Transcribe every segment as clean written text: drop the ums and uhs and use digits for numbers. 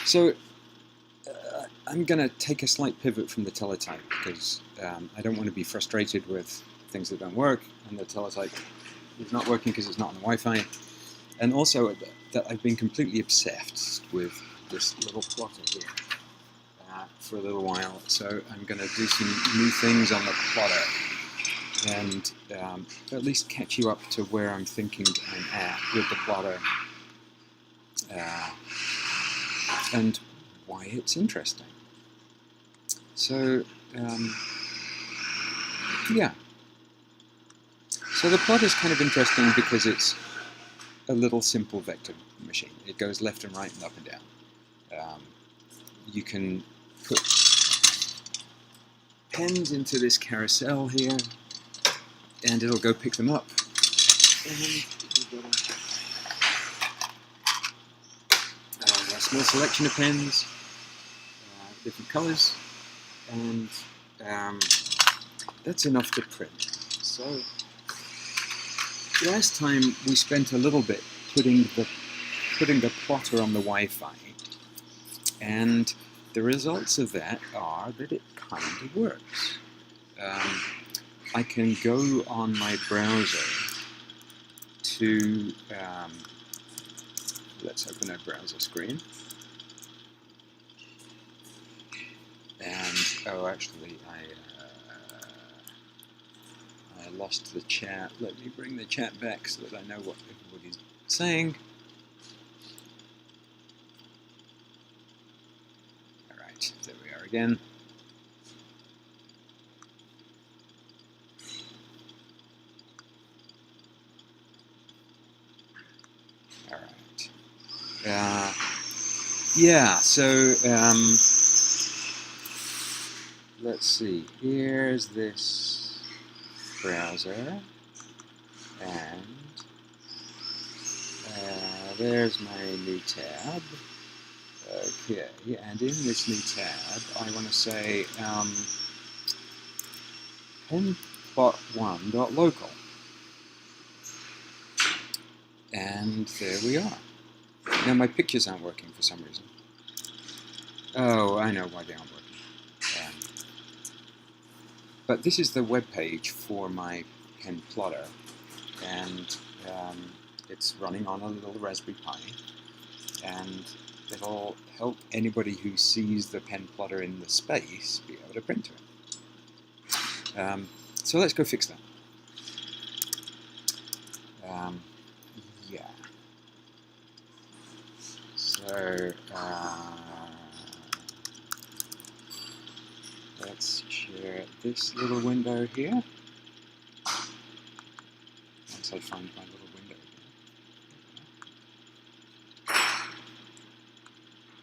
So I'm going to take a slight pivot from the teletype because I don't want to be frustrated with things that don't work, and the teletype is not working because it's not on the Wi-Fi. And also that I've been completely obsessed with this little plotter here for a little while. So I'm going to do some new things on the plotter and at least catch you up to where I'm thinking I'm at with the plotter and why it's interesting. So yeah. So the plot is kind of interesting because it's a little simple vector machine. It goes left and right and up and down. You can put pens into this carousel here, and it'll go pick them up. And a small selection of pens, different colors, and that's enough to print. So last time we spent a little bit putting the plotter on the Wi-Fi, and the results of that are that it kind of works. I can go on my browser to, let's open a browser screen, and oh, actually I lost the chat. Let me bring the chat back so that I know what everybody's saying. Alright, there we are again. Alright. Yeah, so let's see. Here's this browser, and there's my new tab. Okay, and in this new tab, I want to say penplot1.local, and there we are. Now my pictures aren't working for some reason. Oh, I know why they aren't working. But this is the web page for my pen plotter, and it's running on a little Raspberry Pi, and it'll help anybody who sees the pen plotter in the space be able to print to it. So let's go fix that. Yeah. So let's share this little window here. Once I find my little window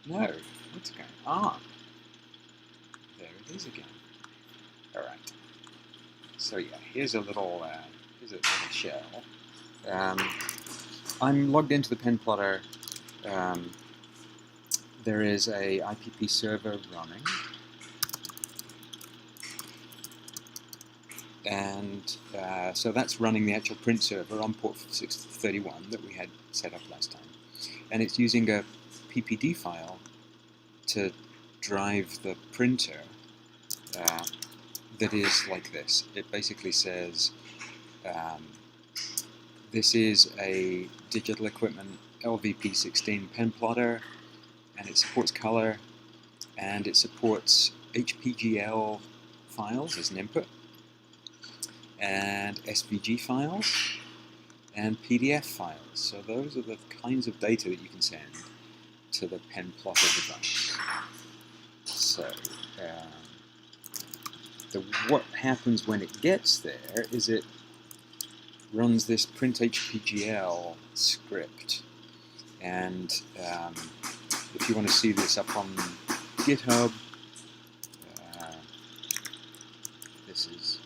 again. No, what's going on? There it is again. All right. So yeah, here's a little shell. I'm logged into the pen plotter. There is a IPP server running, and so that's running the actual print server on port 631 that we had set up last time, and it's using a PPD file to drive the printer that is like this. It basically says this is a digital equipment LVP16 pen plotter, and it supports color, and it supports HPGL files as an input, and SVG files, and PDF files. So those are the kinds of data that you can send to the pen plotter device. So what happens when it gets there is it runs this print HPGL script, and if you want to see this up on GitHub, this is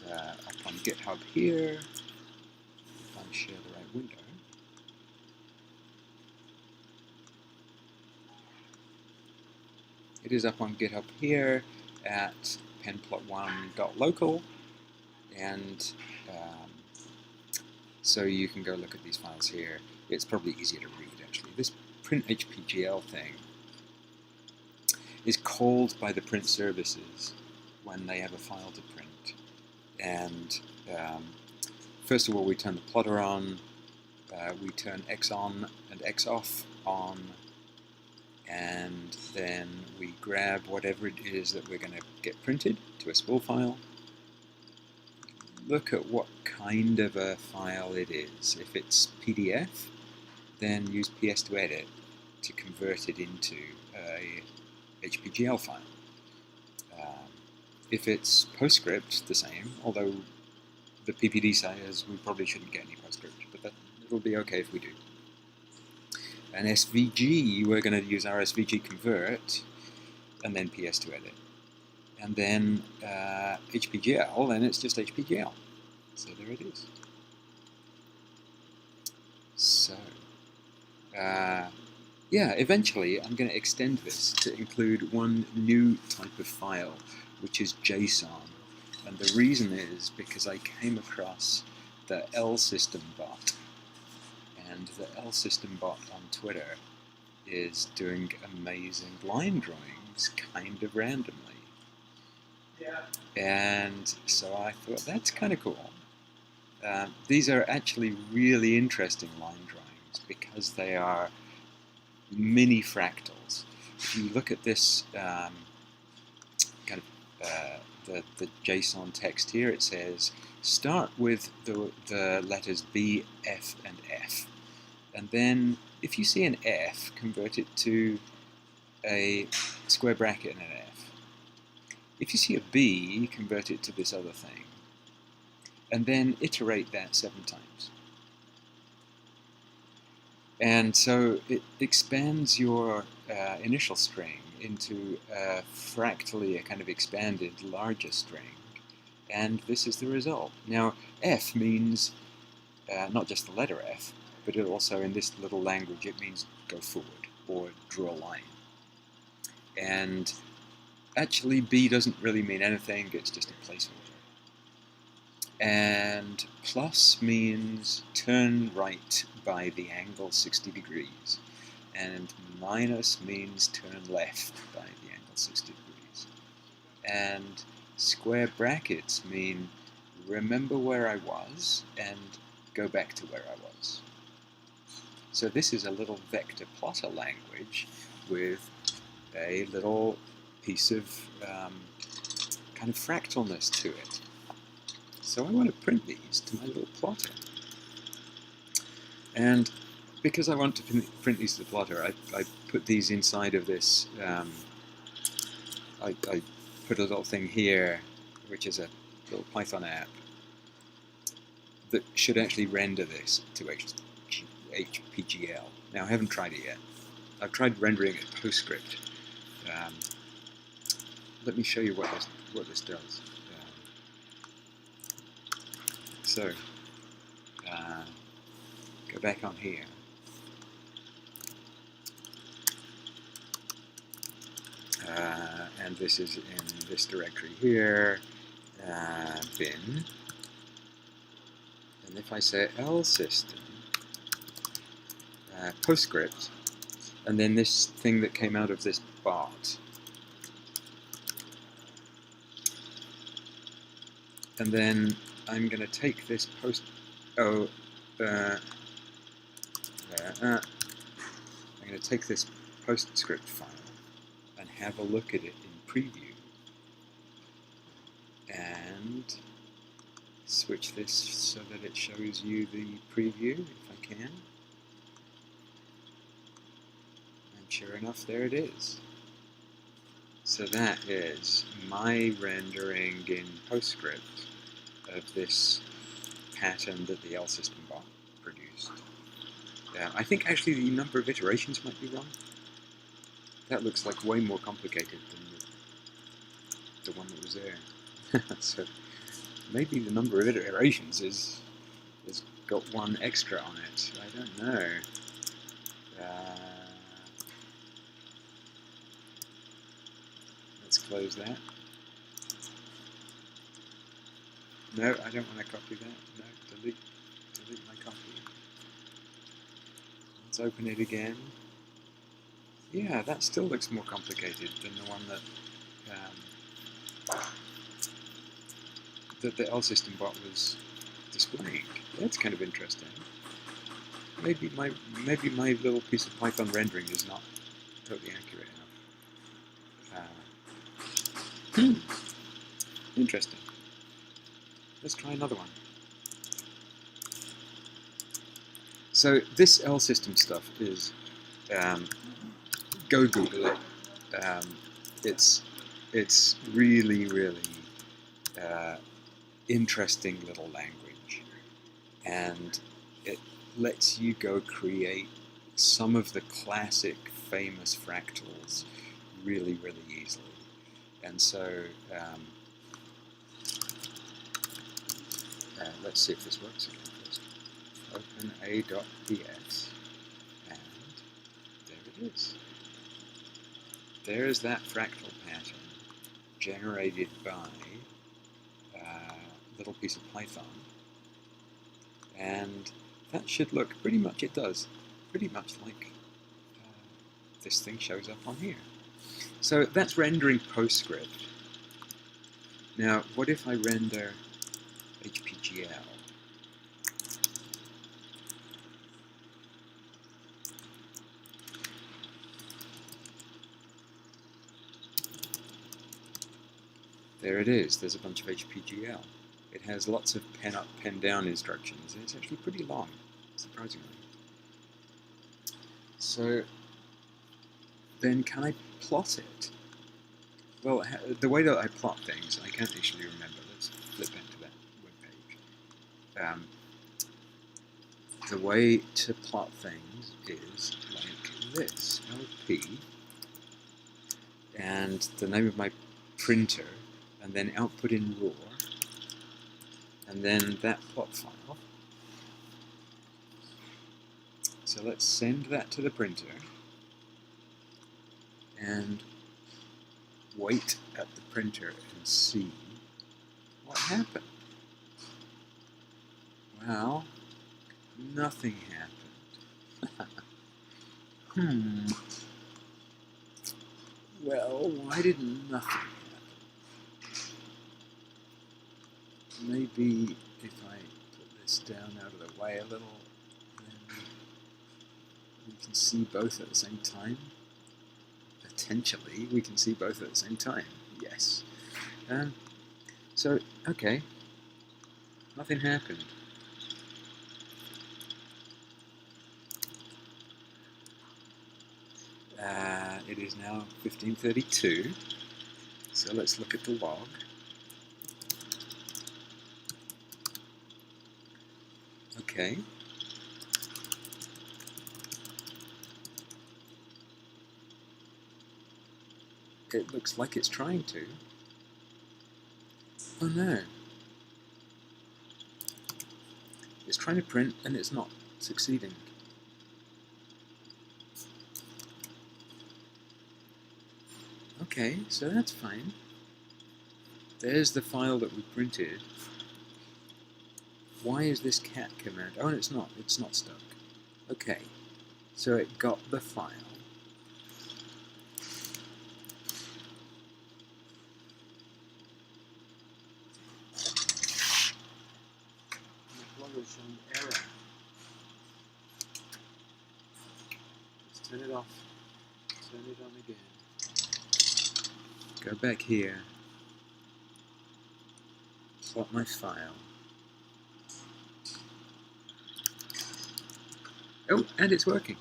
up on GitHub here. If I share the right window. It is up on GitHub here at penplot1.local, and so you can go look at these files here. It's probably easier to read, actually. This print HPGL thing is called by the print services when they have a file to print. And first of all, we turn the plotter on, we turn X on and X off on, and then we grab whatever it is that we're going to get printed to a spool file. Look at what kind of a file it is. If it's PDF, then use PS to edit to convert it into a HPGL file. If it's PostScript, the same, although the PPD says we probably shouldn't get any PostScript, but it'll be okay if we do. And SVG, we're going to use our SVG convert, and then PS to edit. And then HPGL, then it's just HPGL. So there it is. So, yeah, eventually I'm going to extend this to include one new type of file, which is JSON. And the reason is because I came across the L System bot. And the L System bot on Twitter is doing amazing line drawings kind of randomly. Yeah. And so I thought, that's kind of cool. These are actually really interesting line drawings because they are mini fractals. If you look at this the JSON text here, it says start with the letters B, F, and F. And then if you see an F, convert it to a square bracket and an F. If you see a B, convert it to this other thing. And then iterate that 7 times. And so it expands your initial string into a fractally, a kind of expanded larger string. And this is the result. Now, F means not just the letter F, but it also, in this little language, it means go forward or draw a line. And actually, B doesn't really mean anything, it's just a placeholder. And plus means turn right by the angle 60 degrees. And minus means turn left by the angle 60 degrees. And square brackets mean remember where I was and go back to where I was. So this is a little vector plotter language with a little piece of kind of fractalness to it. So I want to print these to my little plotter. And because I want to print these to the plotter, I put these inside of this, I put a little thing here, which is a little Python app that should actually render this to HPGL. Now I haven't tried it yet. I've tried rendering it PostScript. Let me show you what this does. So, go back on here. And this is in this directory here, bin. And if I say L system, PostScript, and then this thing that came out of this bot, and then I'm going to take this I'm going to take this PostScript file and have a look at it in preview, and switch this so that it shows you the preview if I can. And sure enough, there it is. So that is my rendering in PostScript of this pattern that the L system bot produced. I think actually the number of iterations might be wrong. That looks like way more complicated than the one that was there. So maybe the number of iterations has got one extra on it. I don't know. Let's close that. No, I don't want to copy that. No, delete my copy. Let's open it again. Yeah, that still looks more complicated than the one that that the L system bot was displaying. That's kind of interesting. Maybe my little piece of Python rendering is not totally accurate enough. Interesting. Let's try another one. So this L system stuff is go Google it. It's really interesting little language, and it lets you go create some of the classic famous fractals really easily. And so let's see if this works again first. Open a.ps, and there it is. There's that fractal pattern generated by a little piece of Python, and that should look pretty much, it does, pretty much like this thing shows up on here. So that's rendering PostScript. Now, what if I render HPGL? There it is. There's a bunch of HPGL. It has lots of pen up, pen down instructions, and it's actually pretty long, surprisingly. So then can I plot it? Well, the way that I plot things, I can't actually remember. Let's flip back to that web page. The way to plot things is like this: LP, and the name of my printer, and then output in RAW, and then that plot file. So let's send that to the printer and wait at the printer and see what happened. Well, nothing happened. Well, why did nothing happen? Maybe if I put this down out of the way a little, then we can see both at the same time. Potentially, we can see both at the same time. Yes. So, okay. Nothing happened. It is now 15:32. So let's look at the log. Okay. It looks like it's trying to. Oh no. It's trying to print and it's not succeeding. Okay, so that's fine. There's the file that we printed. Why is this cat command? Oh, it's not stuck. Okay, so it got the file. Showing error. Let's turn it off. Turn it on again. Go back here. Plot my file. Oh, and it's working.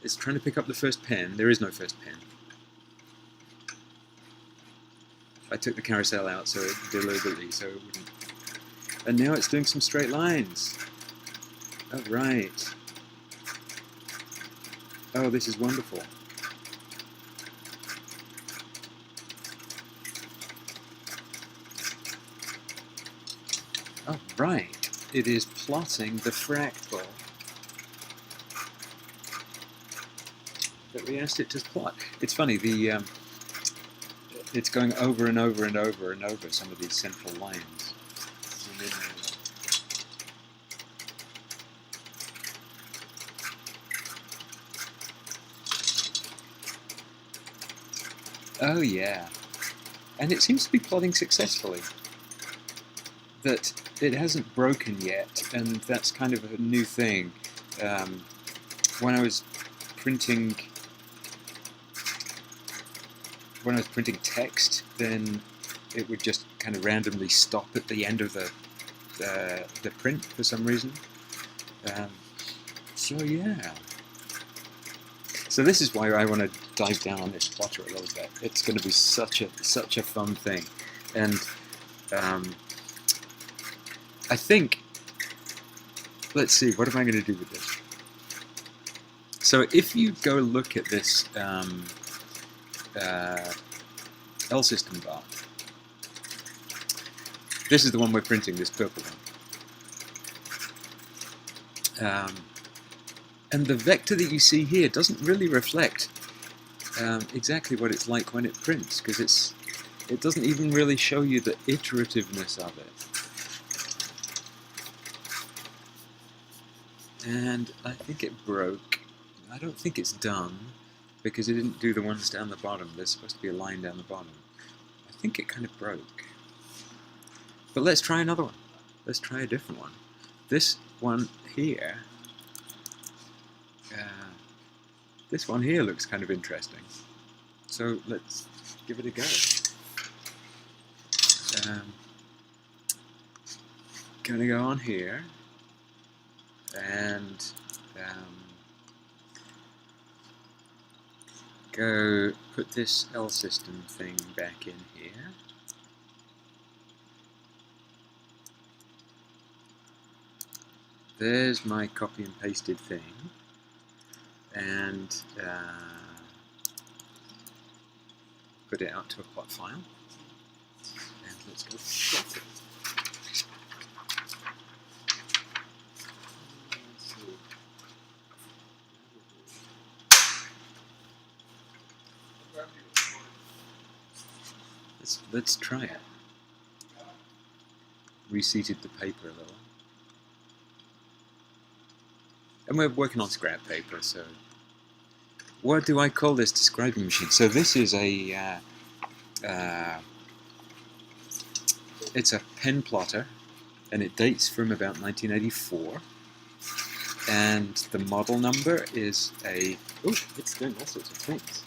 It's trying to pick up the first pen. There is no first pen. I took the carousel out so it deliberately so it wouldn't. And now it's doing some straight lines. Oh, right. Oh, this is wonderful. Oh, right. It is plotting the fractal that we asked it to plot. It's funny, it's going over and over and over and over some of these central lines. Oh yeah, and it seems to be plotting successfully. That it hasn't broken yet, and that's kind of a new thing. When I was printing text, then it would just kind of randomly stop at the end of the print for some reason. So yeah. So this is why I want to dive down on this plotter a little bit. It's going to be such a fun thing, and I think, let's see, what am I going to do with this? So if you go look at this L system bar, this is the one we're printing, this purple one. And the vector that you see here doesn't really reflect exactly what it's like when it prints, because it doesn't even really show you the iterativeness of it. And I think it broke. I don't think it's done, because it didn't do the ones down the bottom. There's supposed to be a line down the bottom. I think it kind of broke. But let's try another one. Let's try a different one. This one here, looks kind of interesting. So let's give it a go. Gonna go on here and go put this L system thing back in here. There's my copy and pasted thing, and put it out to a plot file, and let's go plot it. Let's try it. Reseated the paper a little. And we're working on scrap paper, so what do I call this describing machine? So this is a it's a pen plotter, and it dates from about 1984. And the model number is a it's doing all sorts of things.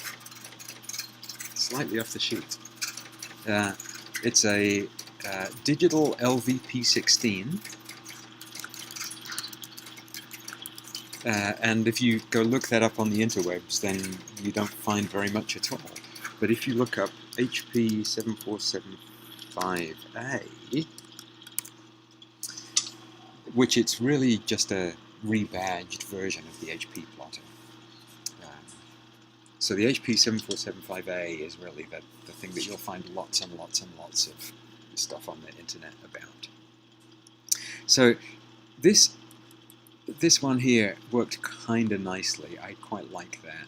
Slightly off the sheet. It's a digital LVP16. And if you go look that up on the interwebs, then you don't find very much at all. But if you look up HP7475A, which it's really just a rebadged version of the HP plotter. So the HP7475A is really the thing that you'll find lots and lots and lots of stuff on the internet about. So this one here worked kind of nicely. I quite like that.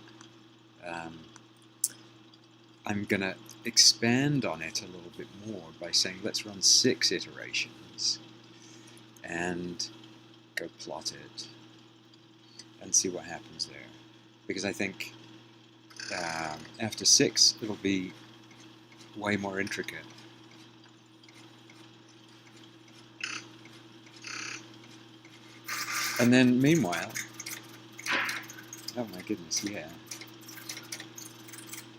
I'm going to expand on it a little bit more by saying let's run 6 iterations and go plot it and see what happens there. Because I think after 6 it'll be way more intricate. And then meanwhile, oh my goodness, yeah.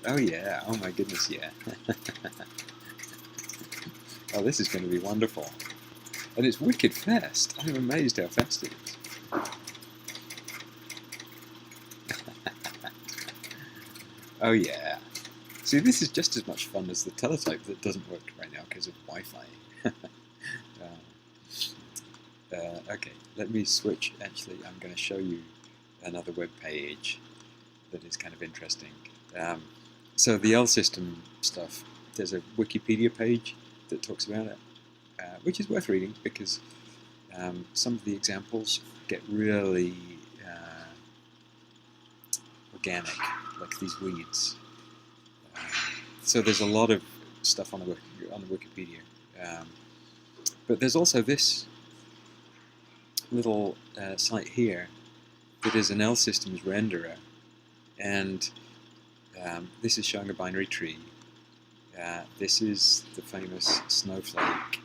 Oh yeah, oh my goodness, yeah. Oh, this is going to be wonderful. And it's wicked fast. I'm amazed how fast it is. Oh yeah. See, this is just as much fun as the Teletype that doesn't work right now because of Wi-Fi. Okay, let me switch. Actually, I'm going to show you another web page that is kind of interesting. So the L system stuff, there's a Wikipedia page that talks about it, which is worth reading because some of the examples get really organic, like these weeds. So there's a lot of stuff on the Wikipedia. But there's also this little site here that is an L systems renderer, and this is showing a binary tree, This is the famous snowflake,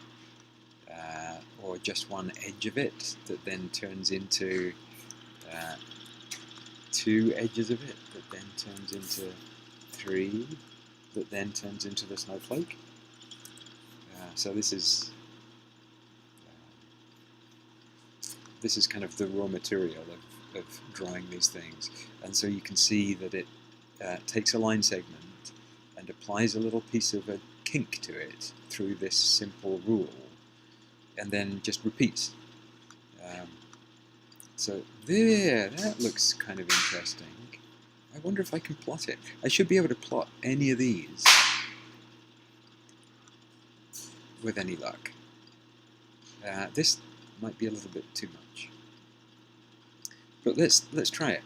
or just one edge of it that then turns into 2 edges of it, that then turns into 3, that then turns into the snowflake. So this is kind of the raw material of drawing these things, and so you can see that it takes a line segment and applies a little piece of a kink to it through this simple rule, and then just repeats. So there, that looks kind of interesting. I wonder if I can plot it. I should be able to plot any of these with any luck. This might be a little bit too much, but let's try it.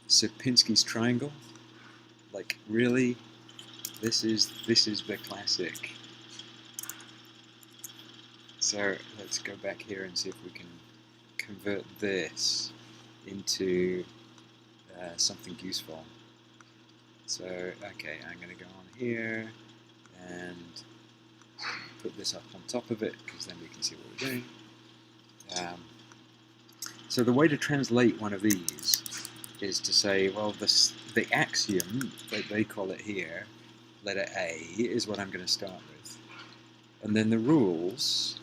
Sierpinski's triangle, like really, this is the classic. So let's go back here and see if we can convert this into something useful. So okay, I'm going to go on here and put this up on top of it, because then we can see what we're doing. So the way to translate one of these is to say, well, the axiom that they call it here, letter A, is what I'm going to start with. And then the rules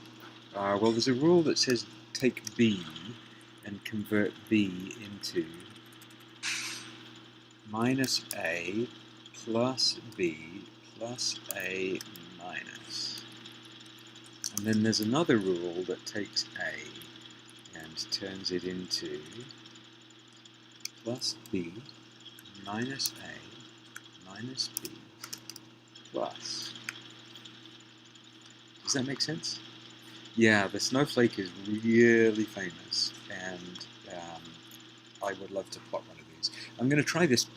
are, well, there's a rule that says take B and convert B into minus A plus B plus A minus. And then there's another rule that takes A and turns it into plus B minus A minus B plus. Does that make sense? Yeah, the snowflake is really famous, and I would love to plot one of these. I'm going to try this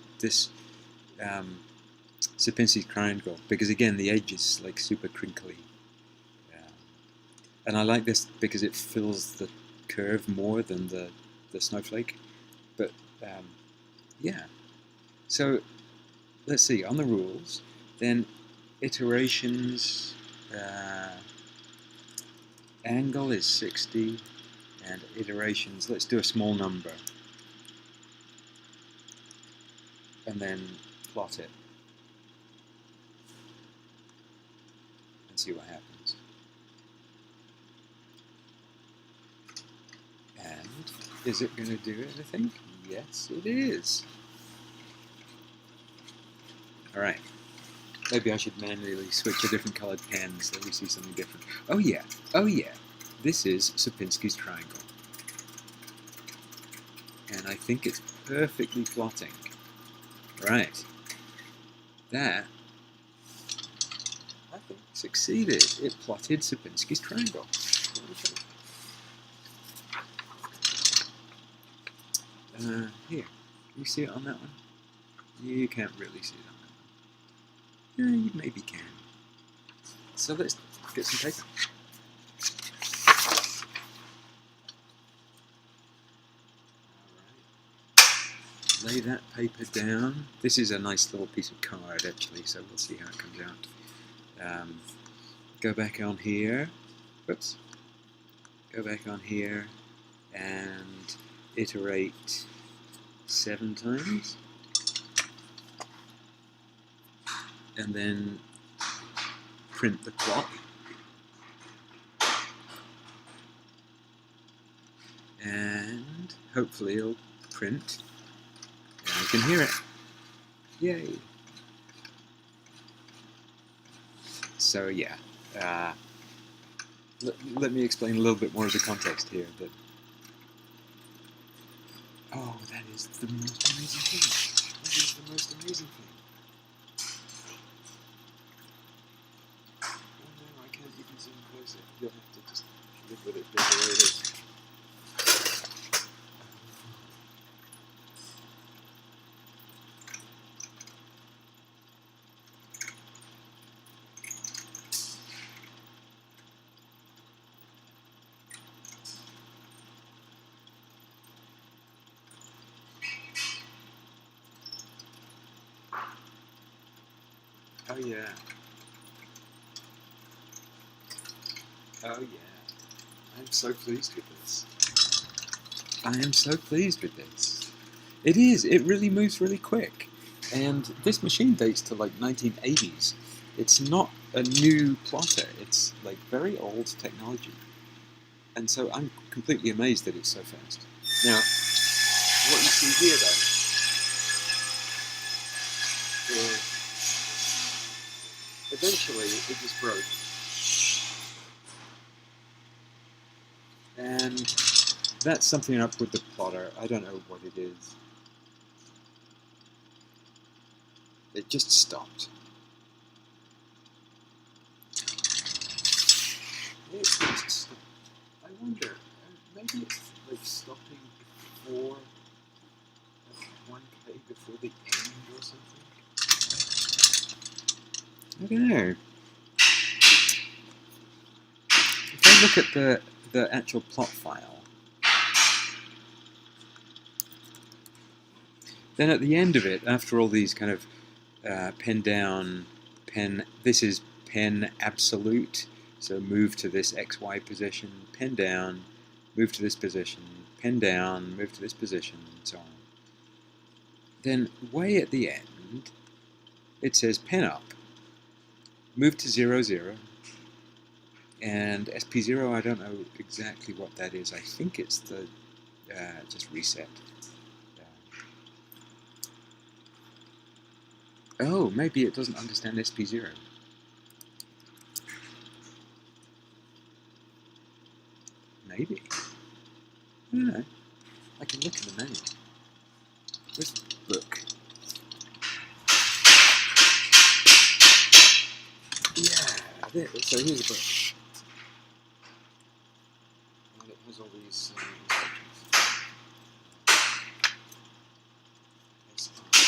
Sierpinski's triangle, because again the edge is like super crinkly, and I like this because it fills the curve more than the snowflake. But yeah, so let's see on the rules. Then iterations. Angle is 60, and iterations, let's do a small number, and then plot it and see what happens. And is it going to do anything? Yes, it is. Alright, maybe I should manually switch a different colored pen so we see something different. Oh yeah, this is Sierpinski's triangle. And I think it's perfectly plotting. Right. That, I think, succeeded. It plotted Sierpinski's triangle. Here, can you see it on that one? You can't really see it on that one. Yeah, you maybe can. So let's get some paper. Alright. Lay that paper down. This is a nice little piece of card actually, so we'll see how it comes out. Go back on here. Whoops. Go back on here and iterate 7 times. And then print the plot. And hopefully it'll print. And I can hear it. Yay! So yeah, let me explain a little bit more of the context here. Oh, that is the most amazing thing. That is the most amazing thing. I can't even zoom closer. You'll have to just live with it the way it is. Oh yeah. Oh yeah. I'm so pleased with this. I am so pleased with this. It is. It really moves really quick. And this machine dates to like 1980s. It's not a new plotter. It's like very old technology. And so I'm completely amazed that it's so fast. Now, what you see here though is eventually it just broke. And that's something up with the plotter. I don't know what it is. It just stopped. It just stopped. I wonder, maybe it's like stopping before 1K, before the end or something? I don't know. If I look at the actual plot file, then at the end of it, after all these kind of pen down, this is pen absolute, so move to this XY position, pen down, move to this position, pen down, move to this position, and so on. Then way at the end, it says pen up, move to 0, 0, and SP0, I don't know exactly what that is. I think it's the just reset. Oh, maybe it doesn't understand SP0. Maybe. I don't know. I can look in the manual. Where's the book? Yeah, there. So here's a book. And it has all these instructions.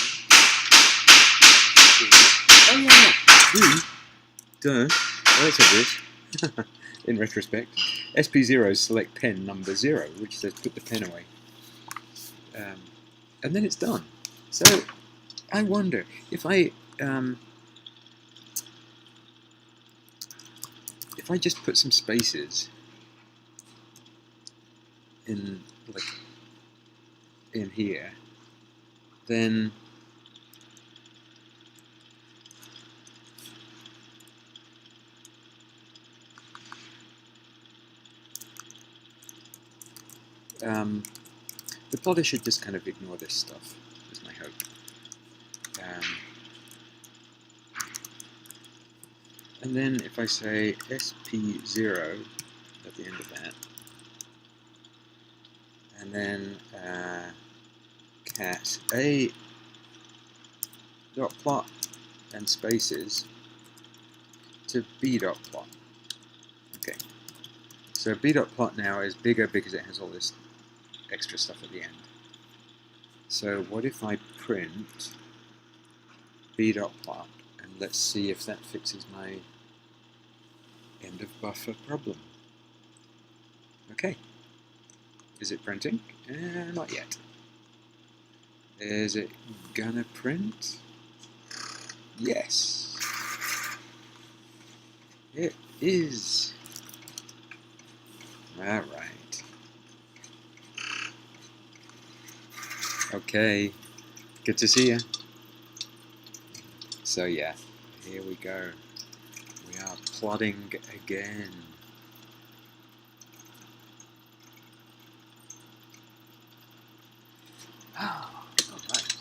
Oh yeah, duh. Oh, that's obvious. In retrospect. SP0 select pen number 0, which says put the pen away. And then it's done. So I wonder if I just put some spaces in here, then the plotter should just kind of ignore this stuff, is my hope. And then if I say SP0 at the end of that, and then cat a dot plot and spaces to b dot plot. Okay, so b dot plot now is bigger because it has all this extra stuff at the end. So what if I print b dot plot, and let's see if that fixes my end of buffer problem. Okay, is it printing? Not yet. Is it gonna print? Yes, it is. All right. Okay, good to see you. So yeah, here we go. We are plotting again. Ah, all right.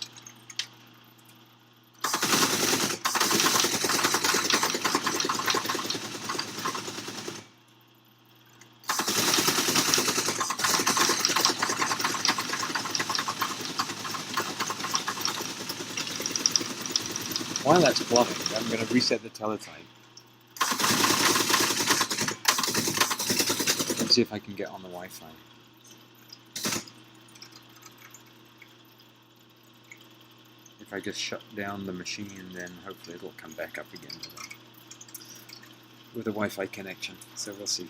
While that's plotting, I'm going to reset the teletype and see if I can get on the Wi-Fi. If I just shut down the machine, then hopefully it'll come back up again with a Wi-Fi connection. So we'll see.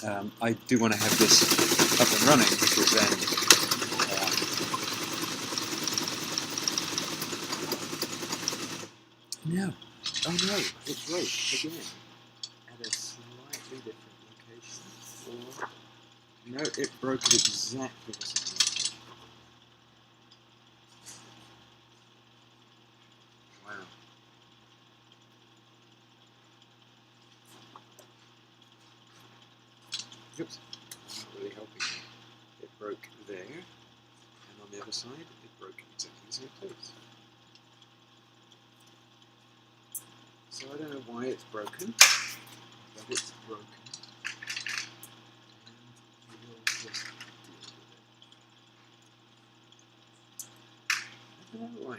I do want to have this up and running because then. No. Oh no, it broke again at a slightly different location. Or no, it broke at exactly the same location. Wow. Oops, I'm not really helping you. It broke there, and on the other side, it broke exactly the same place. So I don't know why it's broken, but it's broken. And we will just deal with it. I don't know why.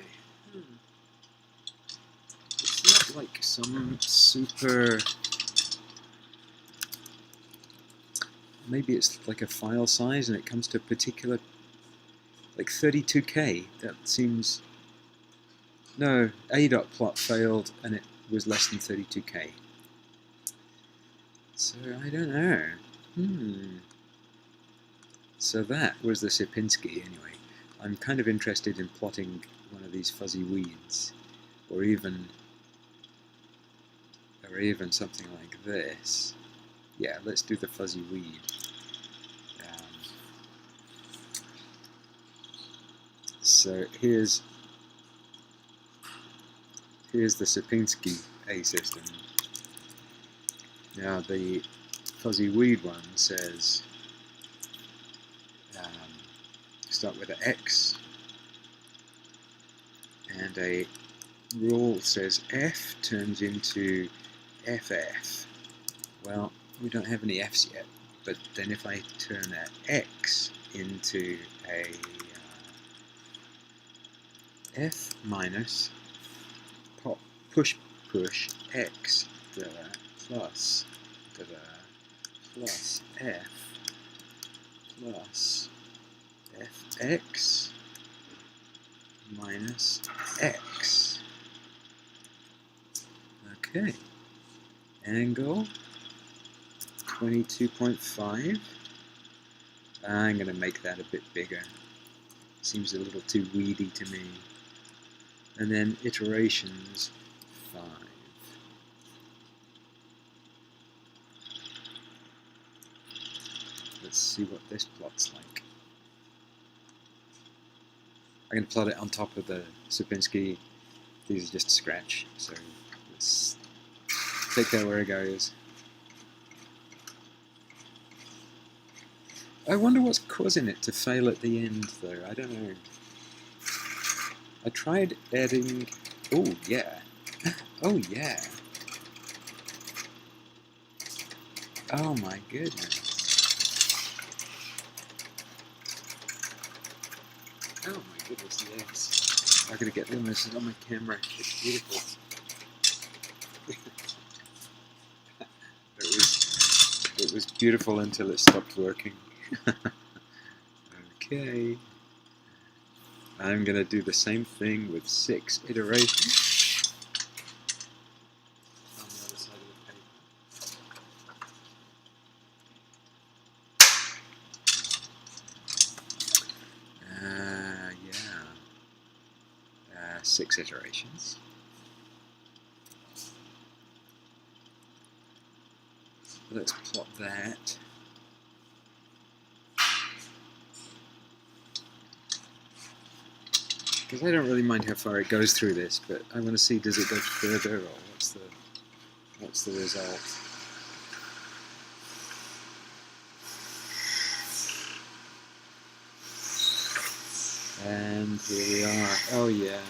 It's not like some super... Maybe it's like a file size and it comes to a particular... like 32K. That seems... No, a.plot failed and it was less than 32K. So I don't know. So that was the Sierpinski anyway. I'm kind of interested in plotting one of these fuzzy weeds, or even something like this. Yeah, let's do the fuzzy weed. So here's the Sierpinski A system. Now the fuzzy weed one says start with an X, and a rule says F turns into FF. Well, we don't have any F's yet, but then if I turn an X into a F minus pop push X plus F plus Fx minus X. Okay. Angle 22.5. I'm going to make that a bit bigger. Seems a little too weedy to me. And then iterations 5. Let's see what this plot's like. I'm going to plot it on top of the Sierpinski. These are just a scratch, so let's take that where it goes. I wonder what's causing it to fail at the end, though. I don't know. I tried adding... Oh, yeah. Oh, yeah. Oh, my goodness. Oh, my goodness, yes. I'm going to get this on my camera. It's beautiful. It was beautiful until it stopped working. Okay. I'm going to do the same thing with 6 iterations on the other side of the paper. 6 iterations. Let's plot that. Because I don't really mind how far it goes through this, but I want to see, does it go further, or what's the result? And here we are. Oh yeah.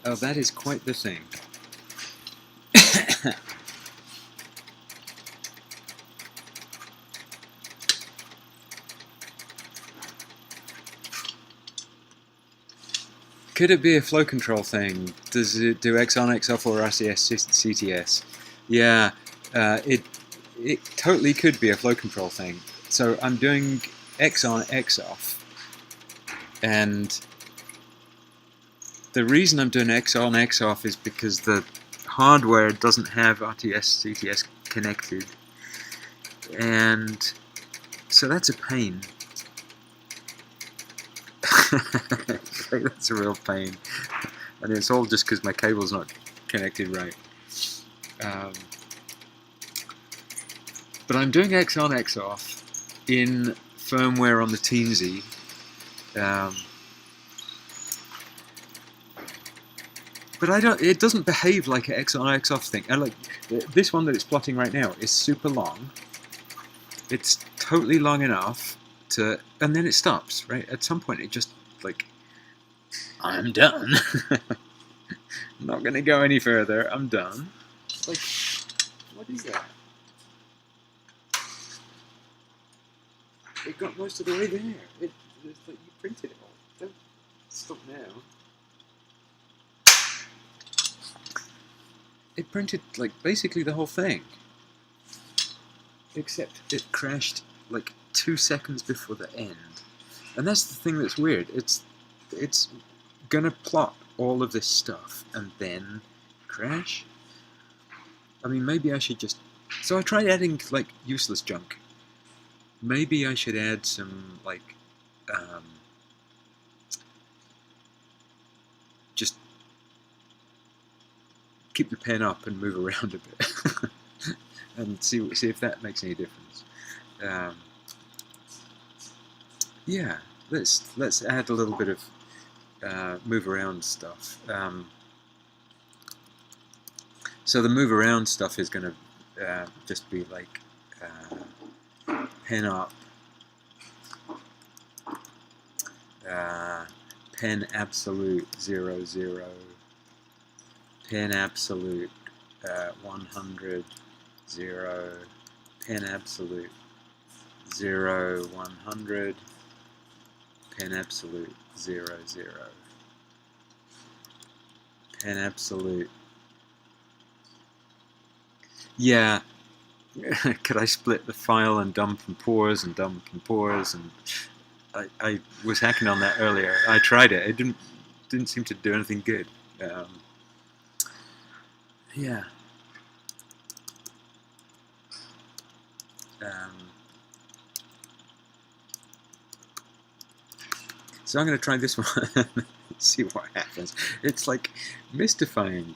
Oh, that is quite the thing. Could it be a flow control thing? Does it do X on, X off, or RCS CTS? Yeah, it totally could be a flow control thing. So I'm doing X on, X off, and the reason I'm doing X on, X off is because the hardware doesn't have RTS CTS connected, and so that's a pain. That's a real pain, and it's all just because my cable's not connected right. But I'm doing X on, X off in firmware on the Teensy. But I don't. It doesn't behave like an X on, X off thing. And like this one that it's plotting right now is super long. It's totally long enough to, and then it stops. Right at some point, it just like, I'm done. I'm not going to go any further. I'm done. Like, what is that? It got most of the way there. It's like you printed it all. Don't stop now. It printed like basically the whole thing, except it crashed like 2 seconds before the end. And that's the thing that's weird. It's gonna plot all of this stuff and then crash. I mean, maybe I should just... So I tried adding like useless junk. Maybe I should add some like just keep the pen up and move around a bit and see if that makes any difference. Yeah, let's add a little bit of move around stuff. So the move around stuff is going to just be like pen up, pen absolute 0 0, pen absolute 100 0, pen absolute 0 100, pen absolute 0 0, pen absolute. Yeah, could I split the file and dump and pause and dump and pause? And I was hacking on that earlier. I tried it. It didn't seem to do anything good. Yeah. So I'm going to try this one and see what happens. It's like mystifying,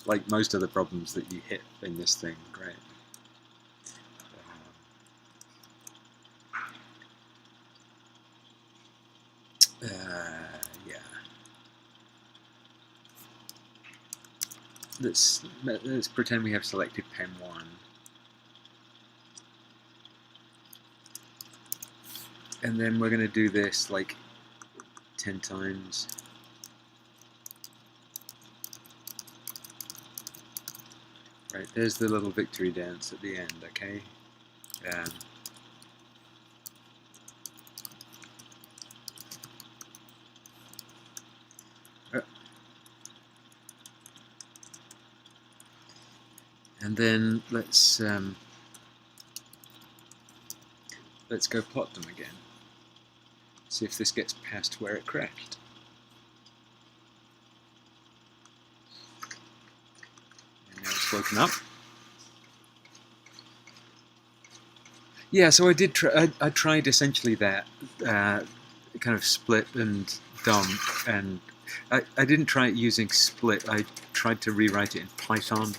like most of the problems that you hit in this thing. Great. Yeah. Let's pretend we have selected pen 1. And then we're going to do this like 10 times. Right, there's the little victory dance at the end, okay? And then let's go plot them again. See if this gets past where it crashed. And now it's woken up. Yeah, so I did. I tried essentially that kind of split and dump, and I didn't try it using split. I tried to rewrite it in Python,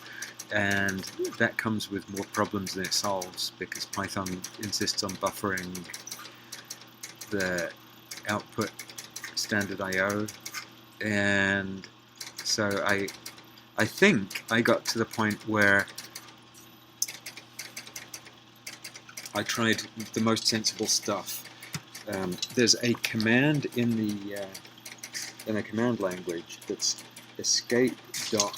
and that comes with more problems than it solves because Python insists on buffering the output standard I/O, and so I think I got to the point where I tried the most sensible stuff. There's a command in a command language that's escape.l,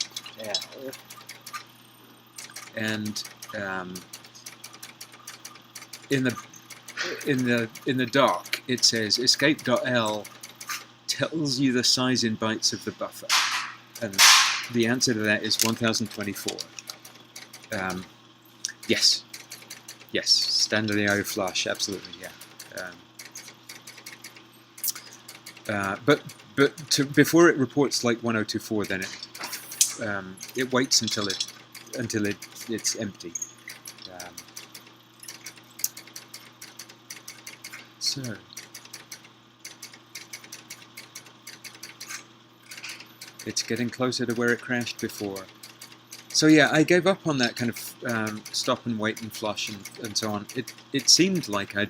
and in the doc it says escape.l tells you the size in bytes of the buffer, and the answer to that is 1024. Yes, standard IO flush, absolutely, yeah. Before it reports like 1024, then it waits until it's empty. So it's getting closer to where it crashed before. So yeah, I gave up on that kind of stop and wait and flush and so on. It seemed like I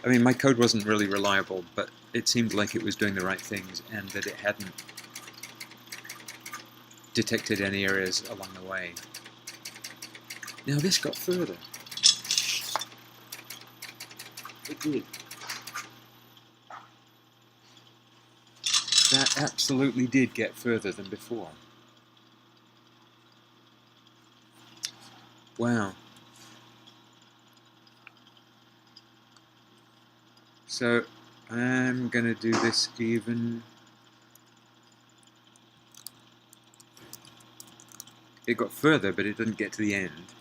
mean, my code wasn't really reliable, but it seemed like it was doing the right things and that it hadn't detected any errors along the way. Now this got further. It did. That absolutely did get further than before. Wow. So I'm going to do this even. It got further, but it didn't get to the end.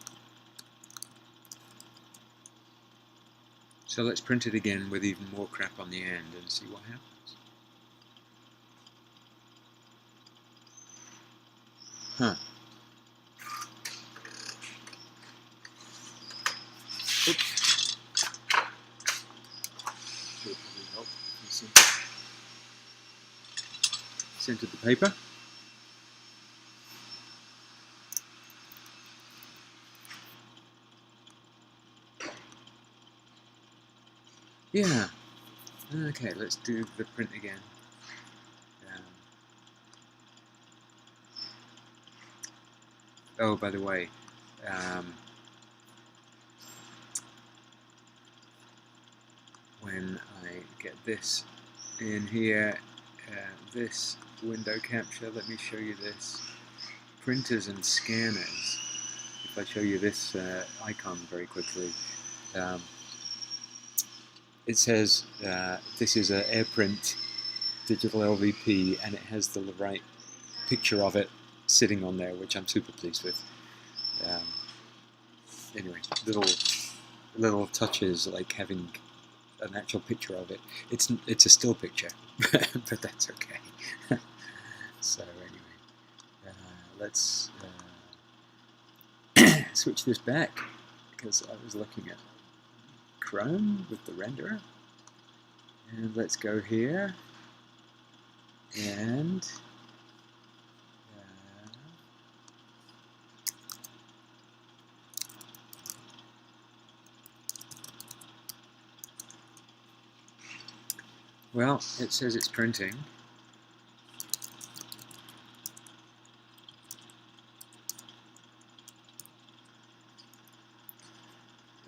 So let's print it again with even more crap on the end and see what happens. Huh. Oops. It'll probably help if you centered the paper. Yeah. Okay, let's do the print again. Oh, by the way, when I get this in here, this window capture, let me show you this. Printers and scanners. If I show you this icon very quickly, it says this is an AirPrint digital LVP, and it has the right picture of it sitting on there, which I'm super pleased with. Anyway, little touches like having an actual picture of it. It's a still picture, but that's okay. So anyway, let's switch this back, because I was looking at Chrome with the renderer, and let's go here and well, it says it's printing.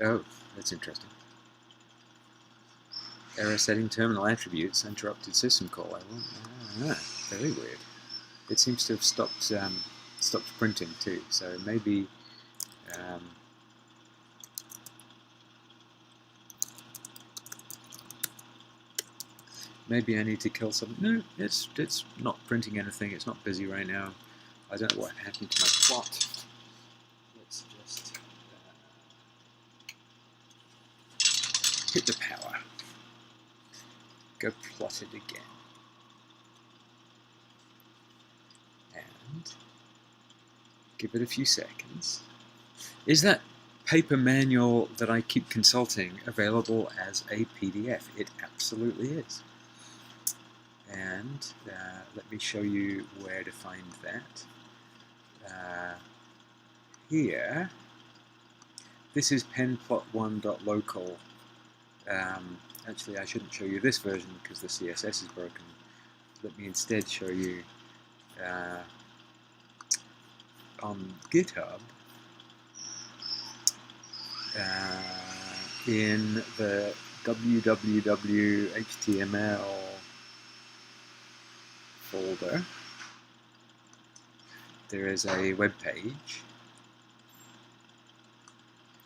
Oh, that's interesting. Error setting terminal attributes, interrupted system call. Very weird. It seems to have stopped printing too. So maybe maybe I need to kill something. No, it's not printing anything. It's not busy right now. I don't know what happened to my plot. Let's just hit the power. Go plot it again. And give it a few seconds. Is that paper manual that I keep consulting available as a PDF? It absolutely is. And let me show you where to find that. Here, this is penplot1.local. Actually, I shouldn't show you this version because the CSS is broken. Let me instead show you on GitHub in the www.html folder. There is a web page.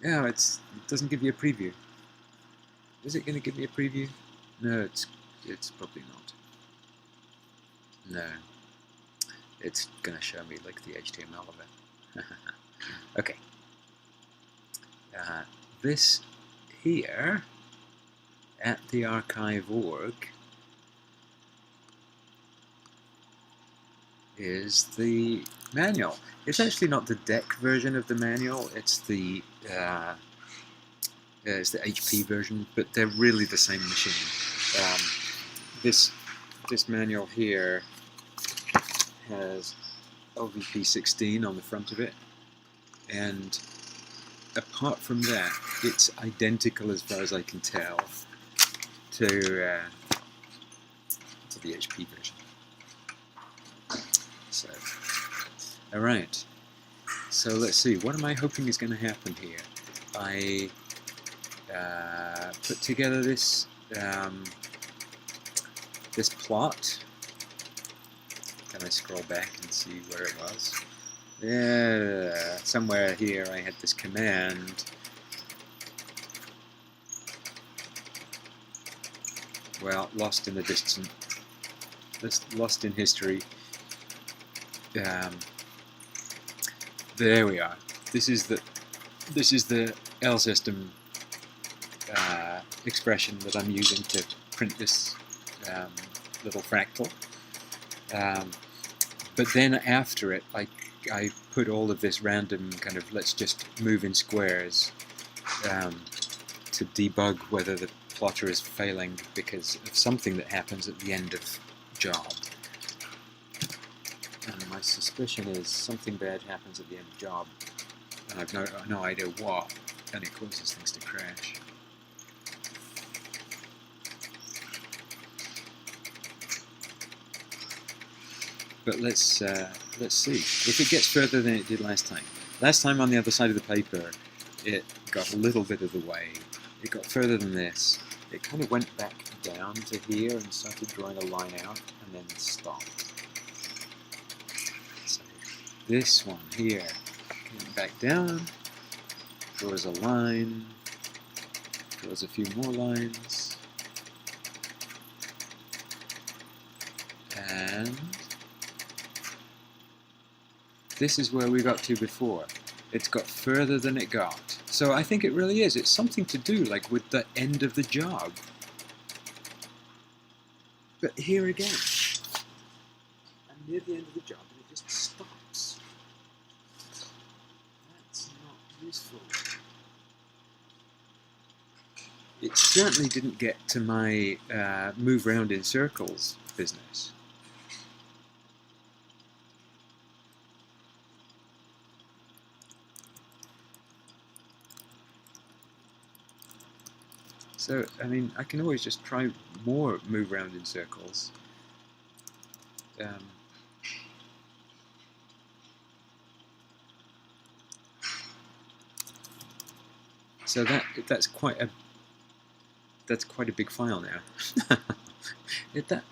Yeah, it doesn't give you a preview. Is it going to give me a preview? No, it's probably not. No, it's going to show me like the HTML of it. Okay. This here at the archive org is the manual. It's actually not the DEC version of the manual. It's the HP version, but they're really the same machine. This manual here has LVP 16 on the front of it, and apart from that, it's identical as far as I can tell to the HP version. So, all right. So let's see. What am I hoping is going to happen here? I put together this this plot. Can I scroll back and see where it was? Yeah, somewhere here I had this command. Well, lost in the distance, lost in history. There we are. This is the L system expression that I'm using to print this little fractal. But then after it, I put all of this random kind of let's just move in squares to debug whether the plotter is failing because of something that happens at the end of job. And my suspicion is something bad happens at the end of job, and I've no idea what, and it causes things to crash. But let's see if it gets further than it did last time. Last time on the other side of the paper, it got a little bit of the way. It got further than this. It kind of went back down to here and started drawing a line out, and then stopped. So this one here came back down, draws a line, draws a few more lines, and this is where we got to before. It's got further than it got. So I think it really is. It's something to do like with the end of the job. But here again, I'm near the end of the job and it just stops. That's not useful. It certainly didn't get to my move round in circles business. So, I mean, I can always just try more move around in circles. So that's quite a big file now.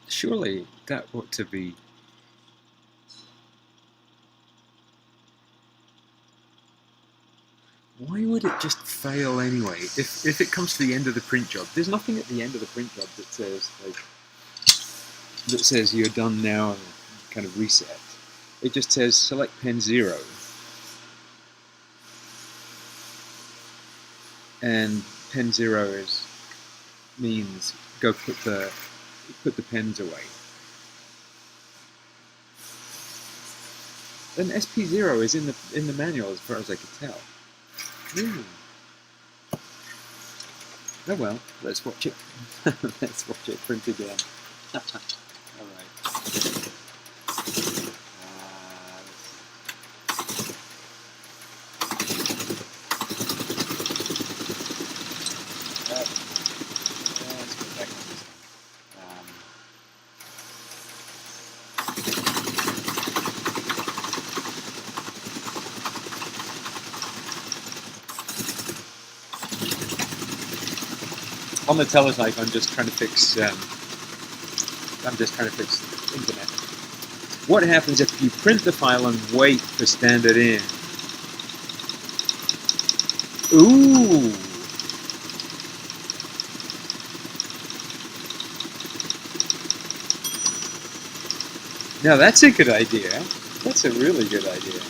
Surely that ought to be. Why would it just fail anyway? If it comes to the end of the print job, there's nothing at the end of the print job that says you're done now and kind of reset. It just says select pen 0, and pen 0 means go put the pens away. And SP0 is in the manual as far as I could tell. Oh well, let's watch it. Let's watch it print again. Alright. Let's go back on this one. On the Teletype, I'm just trying to fix. Internet. What happens if you print the file and wait for standard in? Ooh. Now that's a good idea. That's a really good idea.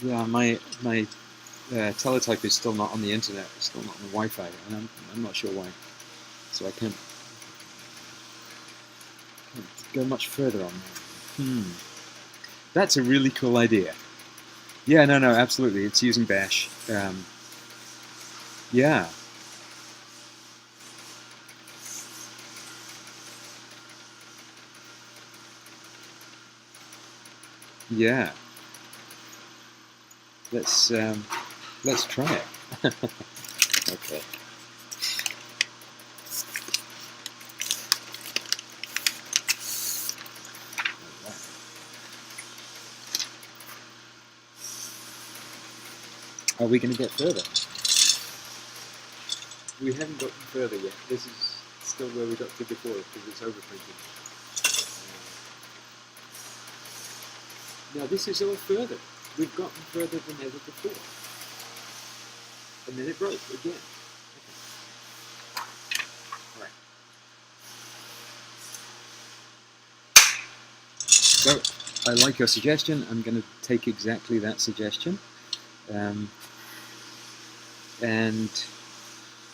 Yeah, my teletype is still not on the internet. It's still not on the Wi-Fi, and I'm not sure why. So I can't go much further on that. That's a really cool idea. Yeah, no, absolutely. It's using Bash. Yeah. Yeah. Let's try it. Okay. Are we going to get further? We haven't gotten further yet. This is still where we got to before because it's overprinted. Now this is all further. We've gotten further than ever before. And then it broke again. Okay. Right. So I like your suggestion. I'm going to take exactly that suggestion. And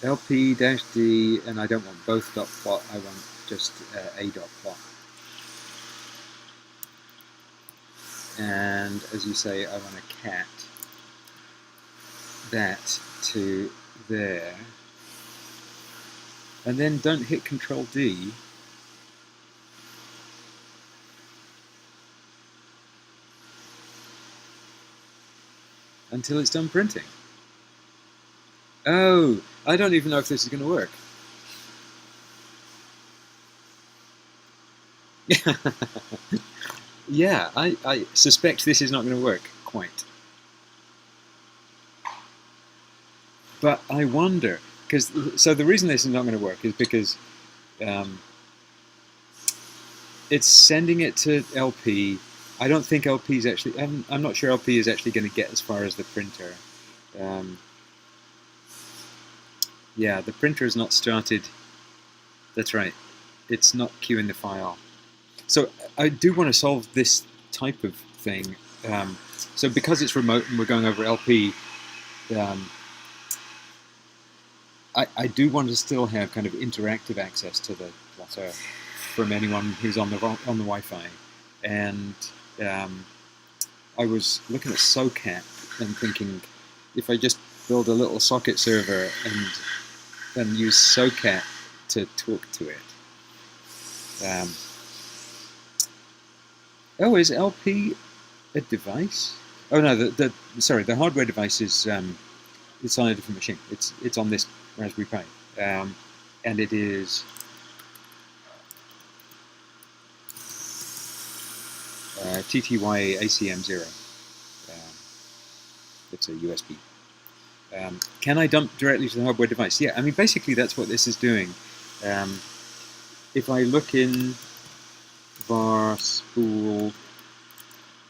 LP-D, and I don't want both dot plot, I want just a dot plot. And as you say, I want to cat that to there. And then don't hit Control D. Until it's done printing. Oh, I don't even know if this is going to work. Yeah, I suspect this is not going to work quite. But I wonder, so the reason this is not going to work is because it's sending it to LP. I don't think LP is actually, I'm not sure LP is actually going to get as far as the printer. Yeah, the printer is not started. That's right. It's not queuing the file. So I do want to solve this type of thing. So because it's remote and we're going over LP, I do want to still have kind of interactive access to the plotter from anyone who's on the Wi-Fi. And I was looking at SOCAT and thinking, if I just build a little socket server and then use SOCAT to talk to it. Oh, is LP a device? Oh no, sorry, the hardware device is it's on a different machine. It's on this Raspberry Pi, and it is TTY ACM0. It's a USB. Can I dump directly to the hardware device? Yeah, I mean basically that's what this is doing. If I look in var spool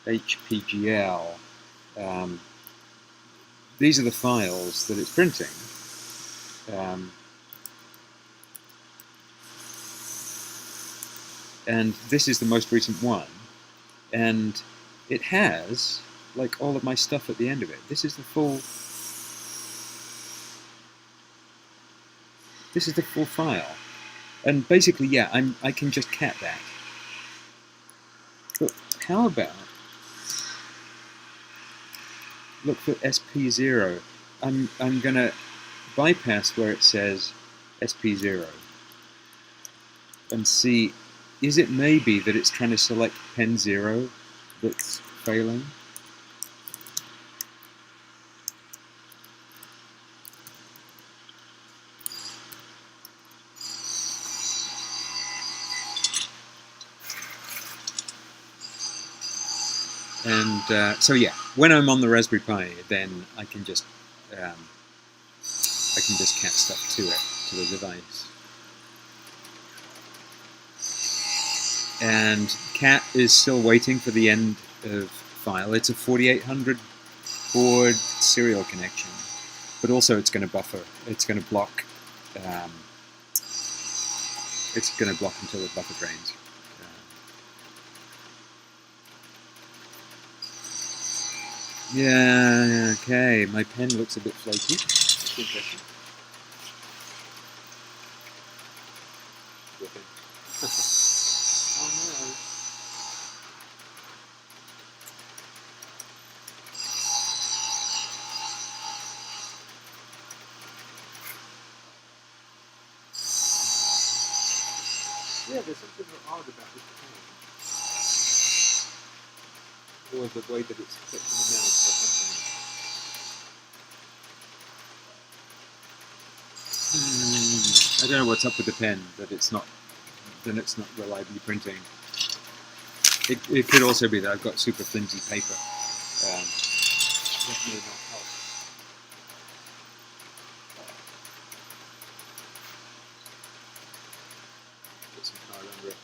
HPGL, these are the files that it's printing. And this is the most recent one. And it has like all of my stuff at the end of it. This is the full file. And basically, yeah, I can just cat that. But how about look for SP0? I'm gonna bypass where it says SP0 and see, is it maybe that it's trying to select pen 0 that's failing? And so yeah, when I'm on the Raspberry Pi, then I can just cat stuff to it, to the device. And cat is still waiting for the end of file. It's a 4800 board serial connection, but also it's going to buffer. It's going to block. It's going to block until the buffer drains. Yeah, okay, my pen looks a bit flaky. That's interesting. Okay. Oh no. Yeah, there's something odd about this pen. Or the way that it's put in the mount or something. I don't know what's up with the pen, that it's not reliably printing. It could also be that I've got super flimsy paper. That may not help. Put some card under it.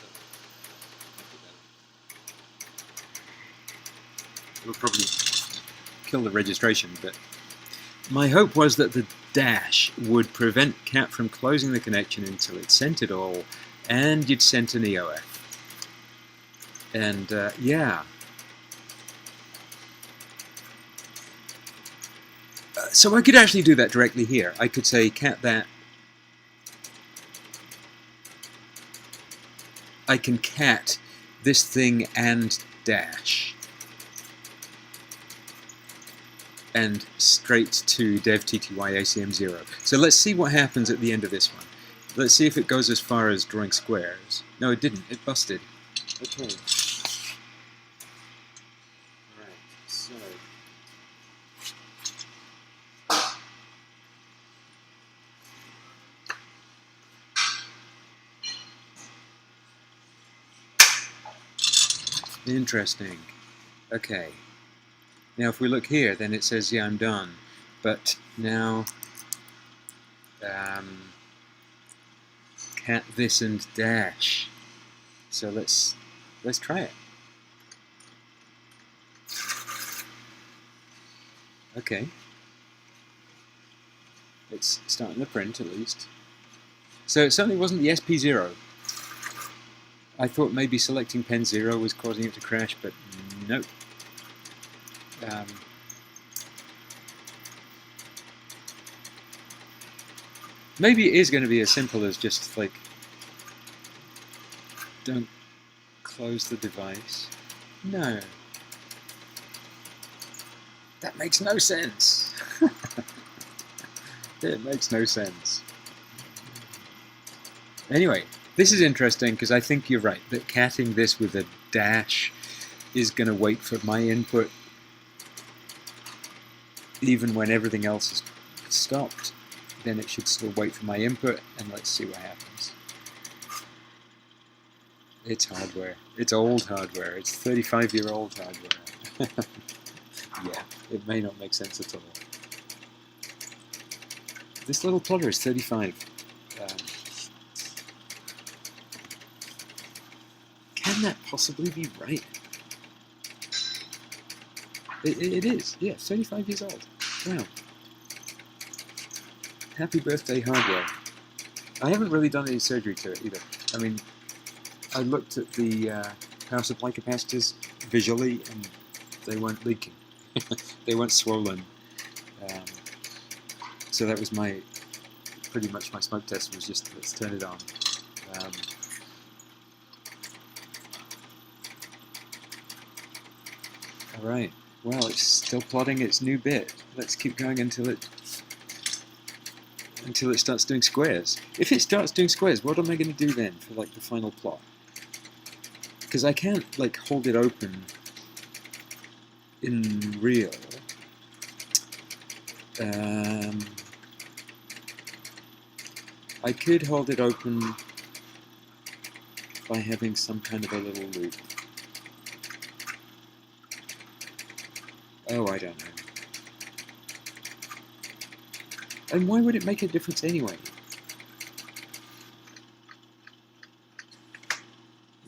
It'll probably kill the registration, but my hope was that the dash would prevent CAT from closing the connection until it sent it all, and you'd sent an EOF. And yeah. So I could actually do that directly here. I could say CAT that. I can CAT this thing and dash. And straight to dev TTY ACM0. So let's see what happens at the end of this one. Let's see if it goes as far as drawing squares. No, it didn't. It busted. Okay. Alright, so... Interesting. Okay. Now if we look here, then it says, yeah, I'm done. But now, CAT this and dash. So let's try it. Okay. It's starting to print at least. So it certainly wasn't the SP0. I thought maybe selecting pen 0 was causing it to crash, but nope. Maybe it is going to be as simple as just like, don't close the device. No. That makes no sense. It makes no sense. Anyway, this is interesting because I think you're right, that catting this with a dash is going to wait for my input even when everything else is stopped. Then it should still wait for my input, and let's see what happens. It's hardware. It's old hardware. It's 35-year-old hardware. Yeah, it may not make sense at all. This little plotter is 35. Can that possibly be right? It is, yeah, 35 years old. Wow. Happy birthday, hardware. I haven't really done any surgery to it either. I mean, I looked at the power supply capacitors visually, and they weren't leaking. They weren't swollen. So that was pretty much my smoke test was just, let's turn it on. Alright, well, it's still plotting its new bit. Let's keep going until it starts doing squares. If it starts doing squares, what am I going to do then for like the final plot? Because I can't like hold it open in real. I could hold it open by having some kind of a little loop. Oh, I don't know. And why would it make a difference anyway?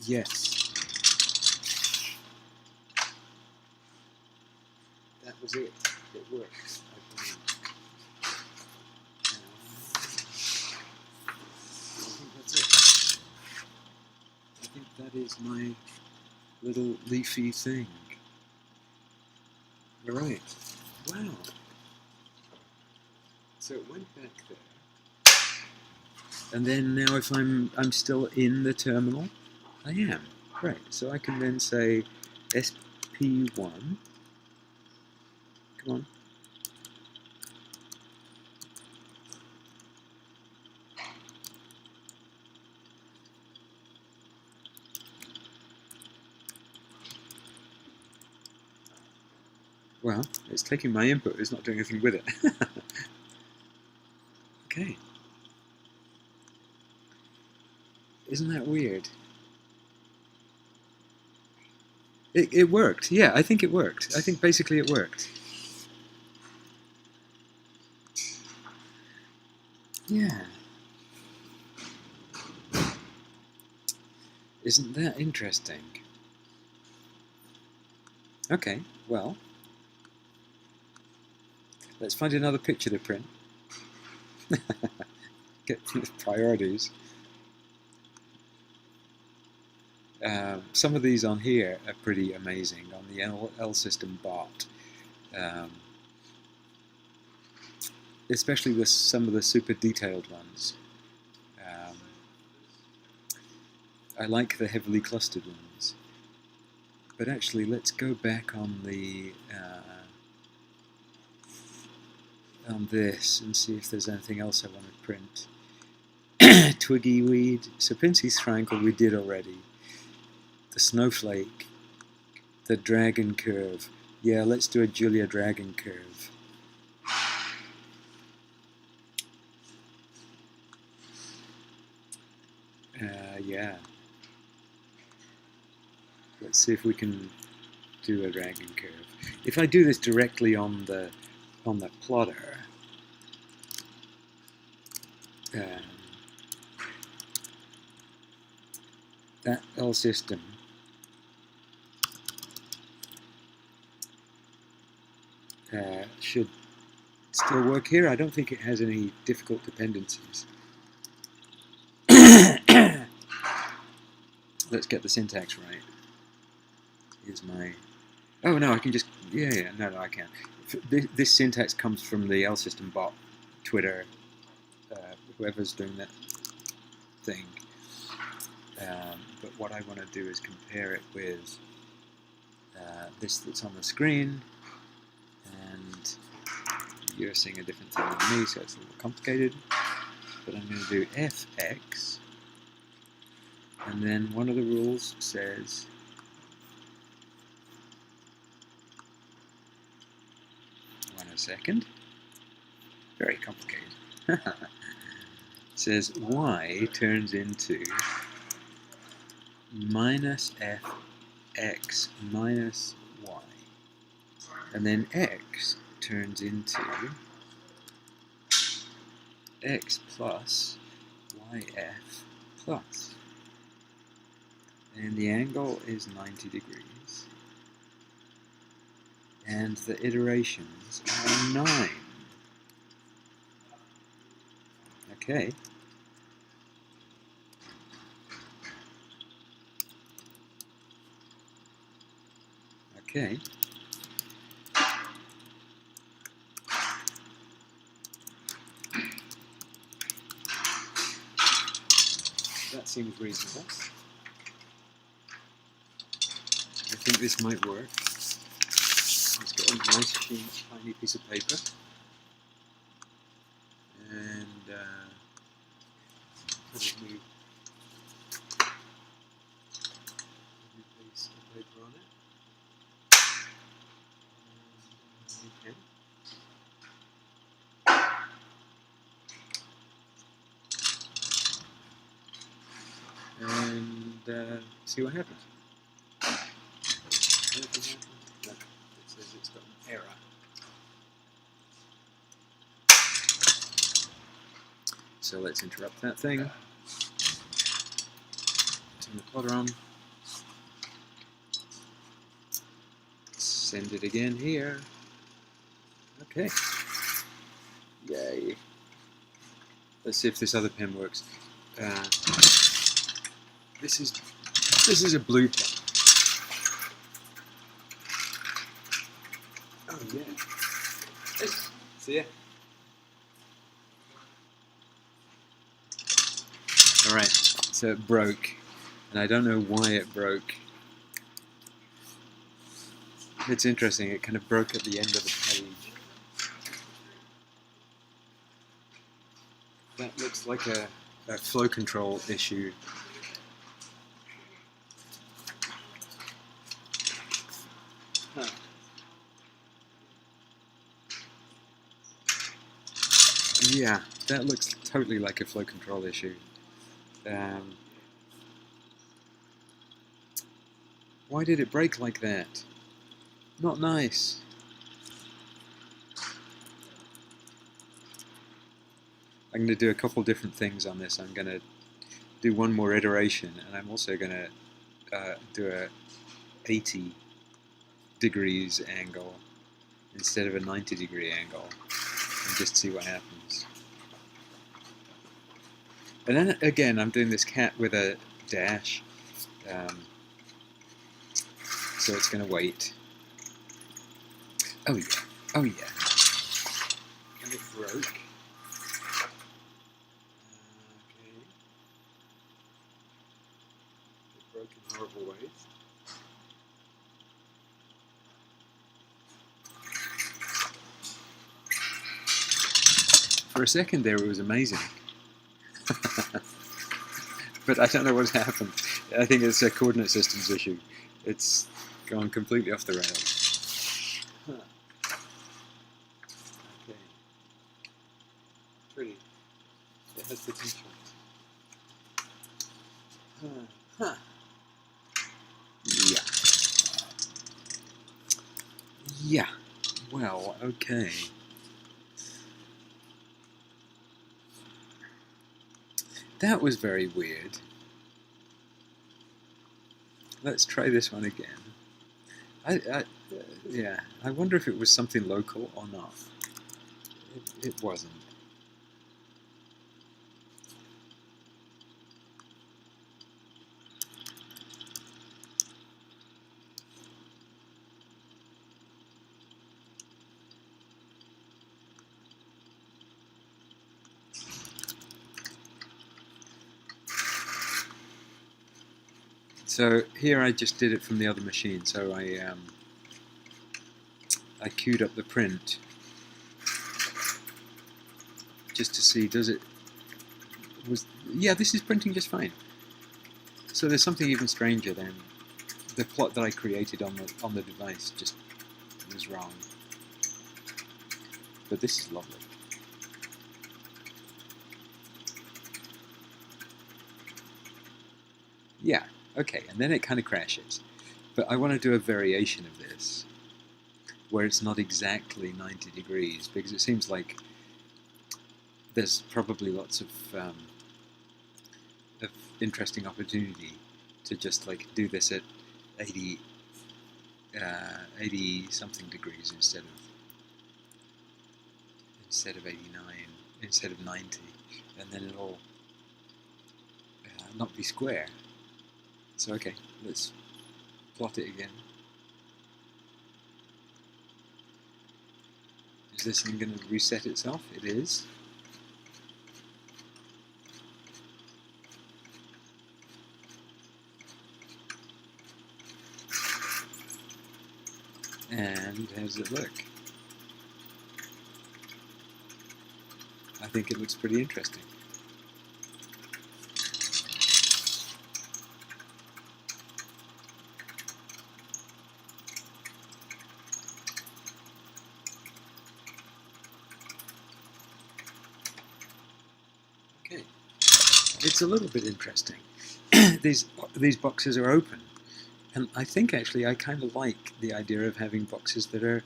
Yes. That was it. It works. I think that's it. that is my little leafy thing. Alright, wow. So it went back there. And then now if I'm still in the terminal, I am. Right, so I can then say SP1. Come on. Well, it's taking my input, it's not doing anything with it. Okay. Isn't that weird? It worked, yeah, I think it worked. I think basically it worked. Yeah. Isn't that interesting? Okay, well, let's find another picture to print. Get the priorities. Some of these on here are pretty amazing. On the L system bot, especially with some of the super detailed ones. I like the heavily clustered ones. But actually, let's go back on the on this and see if there's anything else I want to print. Twiggy weed, Sapinski's triangle we did already. The snowflake, the dragon curve. Yeah, let's do a Julia dragon curve. Yeah. Let's see if we can do a dragon curve. If I do this directly on the plotter, that L system should still work here. I don't think it has any difficult dependencies. Let's get the syntax right. Here's my... Oh no, I can just... Yeah, no, I can't. This syntax comes from the L system bot, Twitter, whoever's doing that thing. But what I want to do is compare it with this that's on the screen, and you're seeing a different thing than me, so it's a little complicated. But I'm going to do fx, and then one of the rules says second. Very complicated. It says y turns into minus fx minus y. And then x turns into x plus yf plus. And the angle is 90 degrees. And the iterations are 9. Okay. Okay. That seems reasonable. I think this might work. Let's get a nice tiny piece of paper. And put a new piece of paper on it. And see what happens. Anything happens? No, it says it's got an error. So let's interrupt that thing. Turn the plotter on. Send it again here. Okay. Yay. Let's see if this other pen works. This is This is a blooper. Oh yeah. See ya. Alright, so it broke, and I don't know why it broke. It's interesting, it kind of broke at the end of the page. That looks like a flow control issue. Huh. Yeah, that looks totally like a flow control issue. Why did it break like that? Not nice. I'm going to do a couple different things on this. I'm going to do one more iteration, and I'm also going to do a 80 degrees angle instead of a 90-degree angle, and just see what happens. And then again, I'm doing this cat with a dash, so it's going to wait. Oh yeah, oh yeah. And it broke. Okay. It broke in horrible ways. For a second there, it was amazing. But I don't know what's happened. I think it's a coordinate systems issue. It's gone completely off the rails. Huh. Okay. Pretty. It has potential. Huh. Yeah. Yeah. Well, okay. That was very weird. Let's try this one again. Yeah, I wonder if it was something local or not. It wasn't. So here I just did it from the other machine. So I queued up the print just to see, yeah, this is printing just fine. So there's something even stranger than the plot that I created on the device just was wrong. But this is lovely. Yeah, okay, and then it kind of crashes. But I want to do a variation of this, where it's not exactly 90 degrees, because it seems like there's probably lots of interesting opportunity to just like do this at 80 something degrees instead of 89, instead of 90, and then it'll not be square. So okay, let's plot it again. Is this thing going to reset itself? It is. And how does it look? I think it looks pretty interesting. Okay, it's a little bit interesting. These boxes are open. And I think actually I kind of like the idea of having boxes that are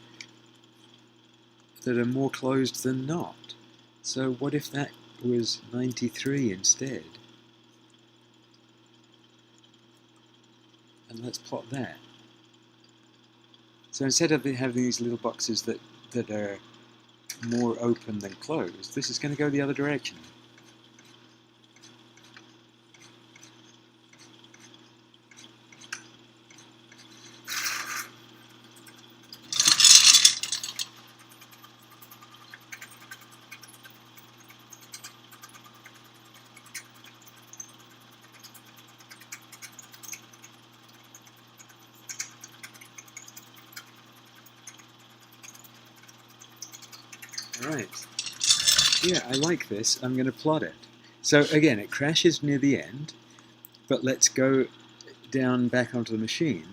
more closed than not. So what if that was 93 instead? And let's plot that. So instead of having these little boxes that are more open than closed, this is going to go the other direction. Yeah, I like this. I'm going to plot it. So again, it crashes near the end, but let's go down back onto the machine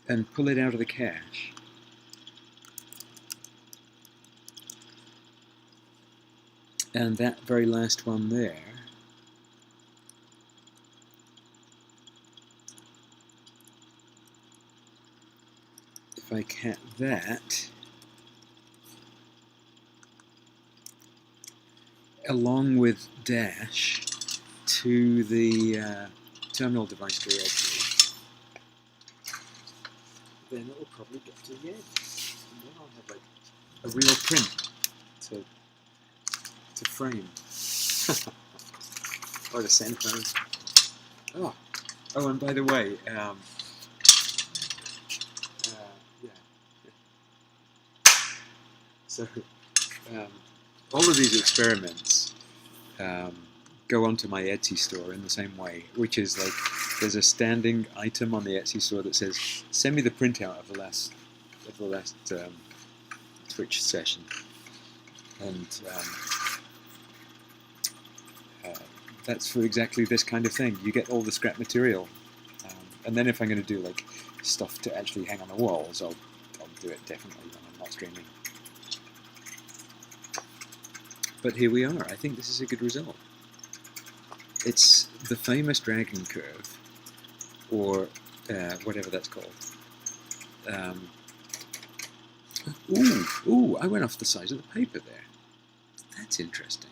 and pull it out of the cache. And that very last one there, if I cat that, along with dash to the terminal device directory, then it will probably get to the end. And then I'll have like a real print to frame. Or to send home. Oh, and by the way, yeah. So, all of these experiments go onto my Etsy store in the same way, which is like there's a standing item on the Etsy store that says, "Send me the printout of the last Twitch session," and that's for exactly this kind of thing. You get all the scrap material, and then if I'm going to do like stuff to actually hang on the walls, I'll do it definitely when I'm not streaming. But here we are. I think this is a good result. It's the famous dragon curve, or whatever that's called. Ooh, I went off the size of the paper there. That's interesting.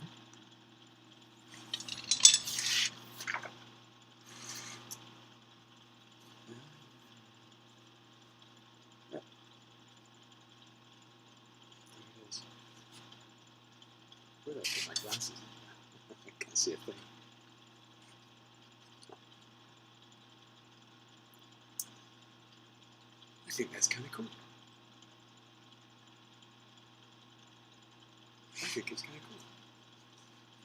Where did I put my glasses? I can't see a thing. I think that's kind of cool. I think it's kind of cool.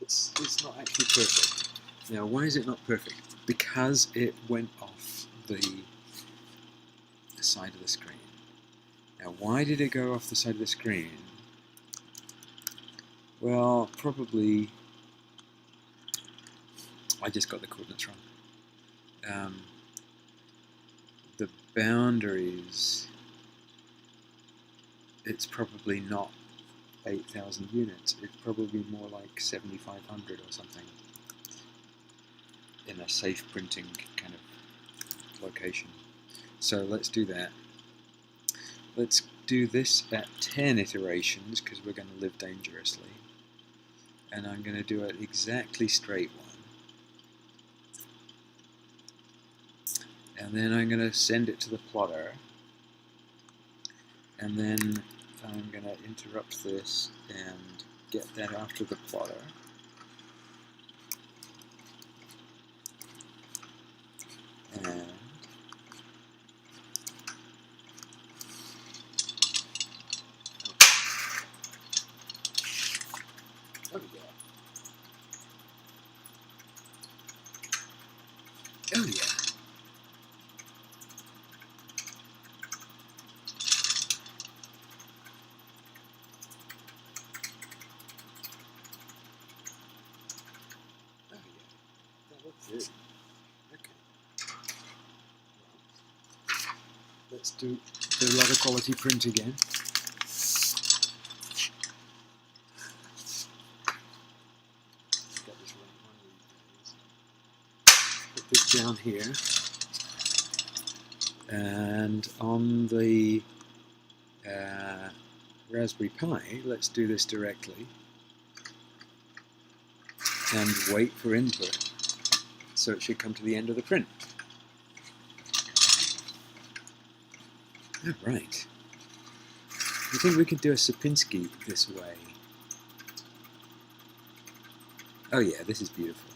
It's not actually perfect. Now, why is it not perfect? Because it went off the side of the screen. Now, why did it go off the side of the screen? Well, probably I just got the coordinates wrong. The boundaries, it's probably not 8,000 units. It's probably more like 7,500 or something in a safe printing kind of location. So let's do that. Let's do this at 10 iterations because we're going to live dangerously. And I'm going to do it exactly straight one. And then I'm going to send it to the plotter. And then I'm going to interrupt this and get that after the plotter. And oh yeah. Oh yeah. Good. Okay. Let's do the letter quality print again. Put this down here, and on the Raspberry Pi, let's do this directly and wait for input. So it should come to the end of the print. All right. You think we could do a Sierpinski this way? Oh yeah, this is beautiful.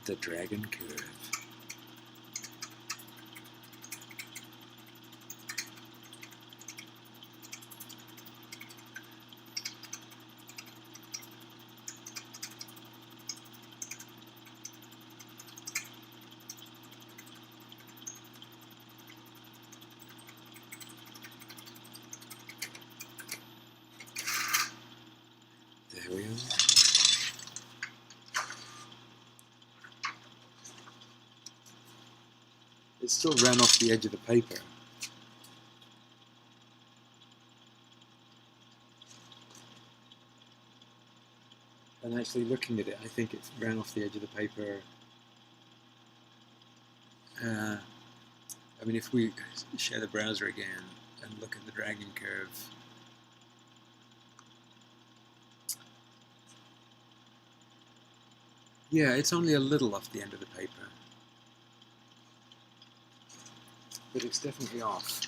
The dragon curve. Here we are. It still ran off the edge of the paper. And actually looking at it, I think it ran off the edge of the paper. I mean, if we share the browser again and look at the dragging curve, yeah, it's only a little off the end of the paper, but it's definitely off.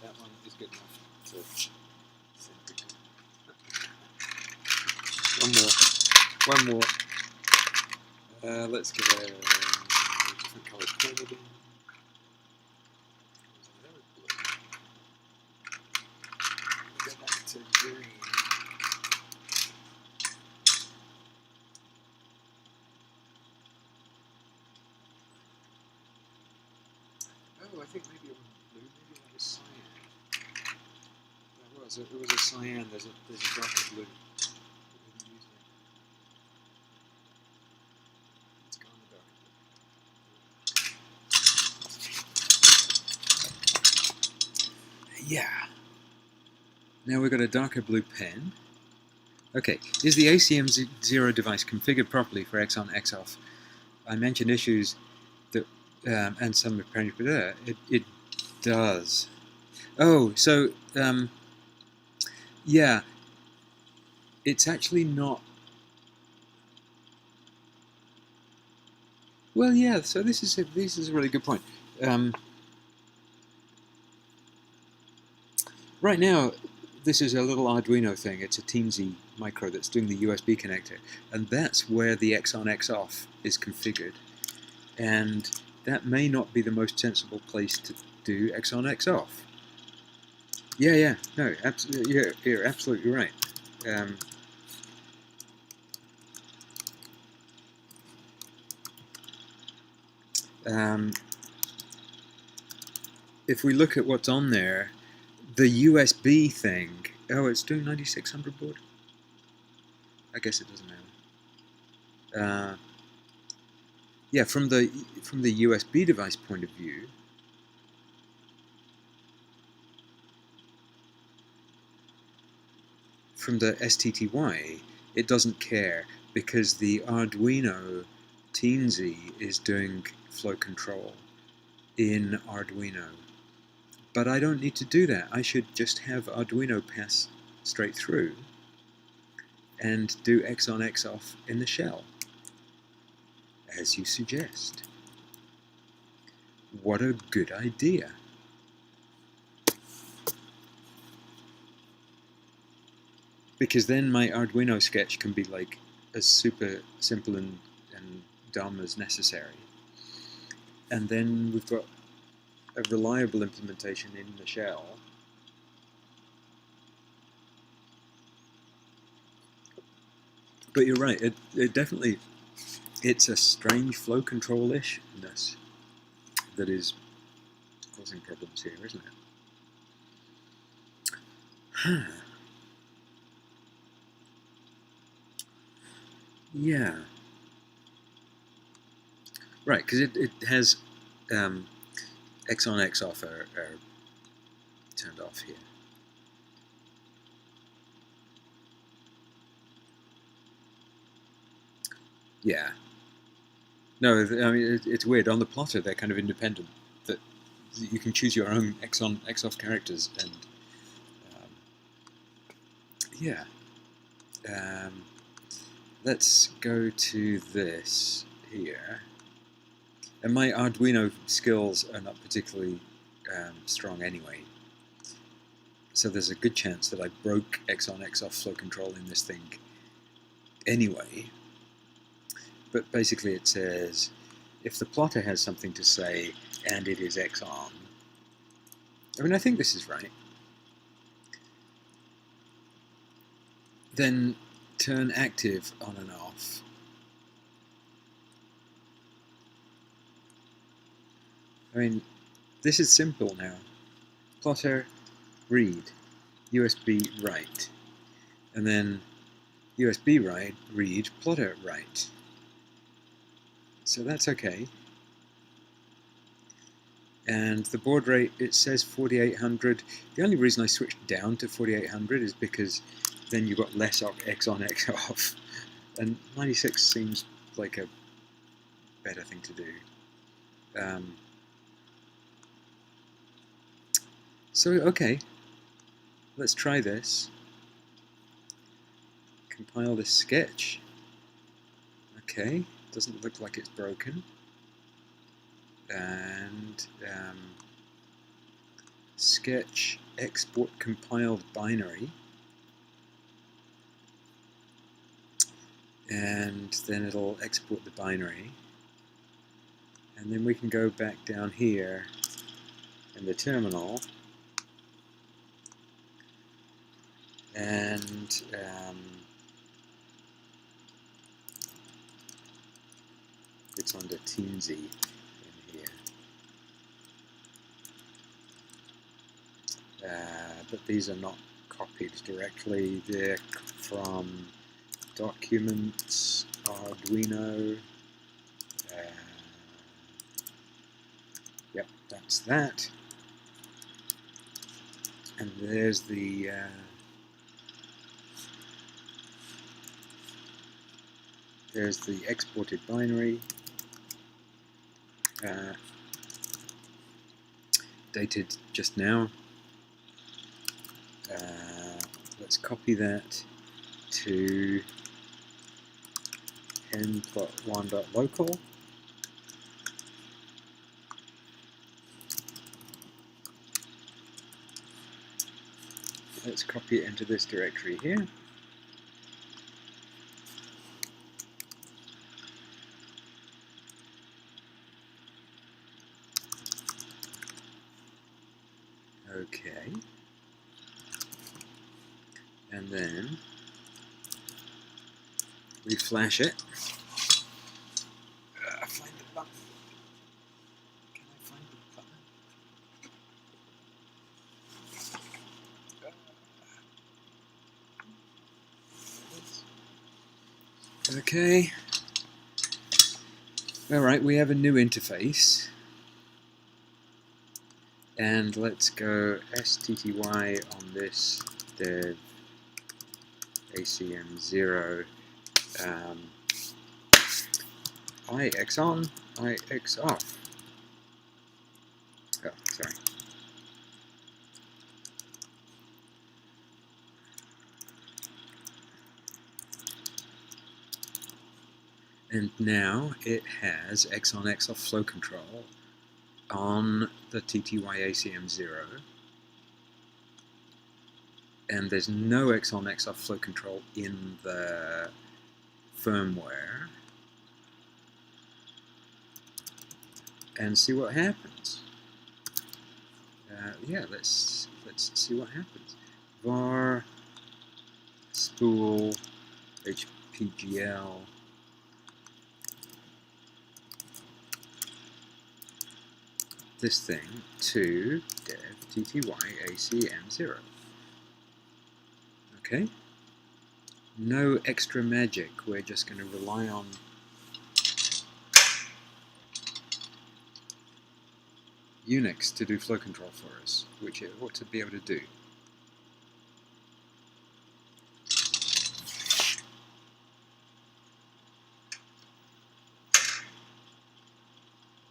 That one is good enough to send people. One more. Let's give a different colour pen again. Go back to green. Oh, I think maybe it was blue. Maybe that was cyan. It was a cyan. There's a darker blue. Yeah. Now we've got a darker blue pen. Okay, is the ACM0 device configured properly for X on, X off? I mentioned issues that, and some apparent, it does. Oh, so, yeah, it's actually not. Well, yeah, so this is a really good point. Right now, this is a little Arduino thing. It's a Teensy micro that's doing the USB connector, and that's where the X on, X off is configured. And that may not be the most sensible place to do X on, X off. Yeah, no, absolutely, you're absolutely right. If we look at what's on there, the USB thing, oh, it's doing 9600 baud? I guess it doesn't matter. Yeah, from the USB device point of view, from the STTY, it doesn't care because the Arduino Teensy is doing flow control in Arduino. But I don't need to do that. I should just have Arduino pass straight through and do X on, X off in the shell, as you suggest. What a good idea. Because then my Arduino sketch can be like as super simple and dumb as necessary. And then we've got a reliable implementation in the shell. But you're right, it definitely, it's a strange flow control-ishness that is causing problems here, isn't it? Yeah. Right, because it has X on, X off are turned off here. Yeah. No, I mean, it's weird. On the plotter, they're kind of independent. That you can choose your own X on, X off characters, and yeah. Let's go to this here. And my Arduino skills are not particularly strong anyway. So there's a good chance that I broke X on, X off flow control in this thing anyway. But basically it says, if the plotter has something to say and it is X on, I mean, I think this is right, then turn active on and off. I mean, this is simple now. plotter, read, USB write, and then USB write, read, plotter write. So that's okay. And the baud rate, it says 4800. The only reason I switched down to 4800 is because then you've got less X on, X off. And 96 seems like a better thing to do. So, okay, let's try this. Compile this sketch. Okay, doesn't look like it's broken. And sketch export compiled binary. And then it'll export the binary. And then we can go back down here in the terminal and it's under Teamsy in here. But these are not copied directly, they're from Documents, Arduino. Yep, that's that. And there's the exported binary, dated just now. Let's copy that to n.1.local. Let's copy it into this directory here. Okay. And then we flash it. Find the button. Can I find the button? Okay. Alright, we have a new interface. And let's go STTY on this dev ACM0 IX on, IX off. Oh, sorry. And now it has X on, X off flow control on the TTY ACM0. And there's no X on, X off flow control in the firmware. And see what happens. Yeah, let's see what happens. Var spool HPGL this thing to dev TTY ACM0. Okay, no extra magic, we're just going to rely on Unix to do flow control for us, which it ought to be able to do.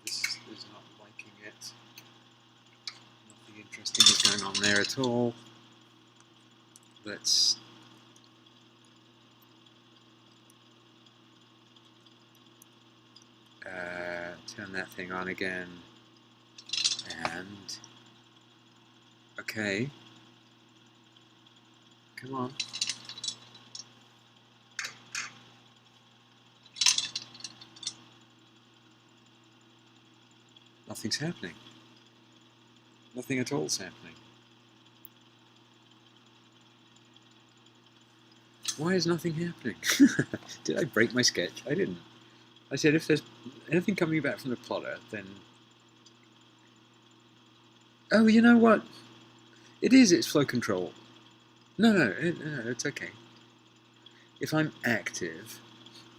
This is not liking it. Nothing interesting is going on there at all. Let's turn that thing on again. And okay, come on. Nothing's happening. Nothing at all is happening. Why is nothing happening? Did I break my sketch? I didn't. I said if there's anything coming back from the plotter, then... Oh, you know what? It's flow control. No, it's okay. If I'm active,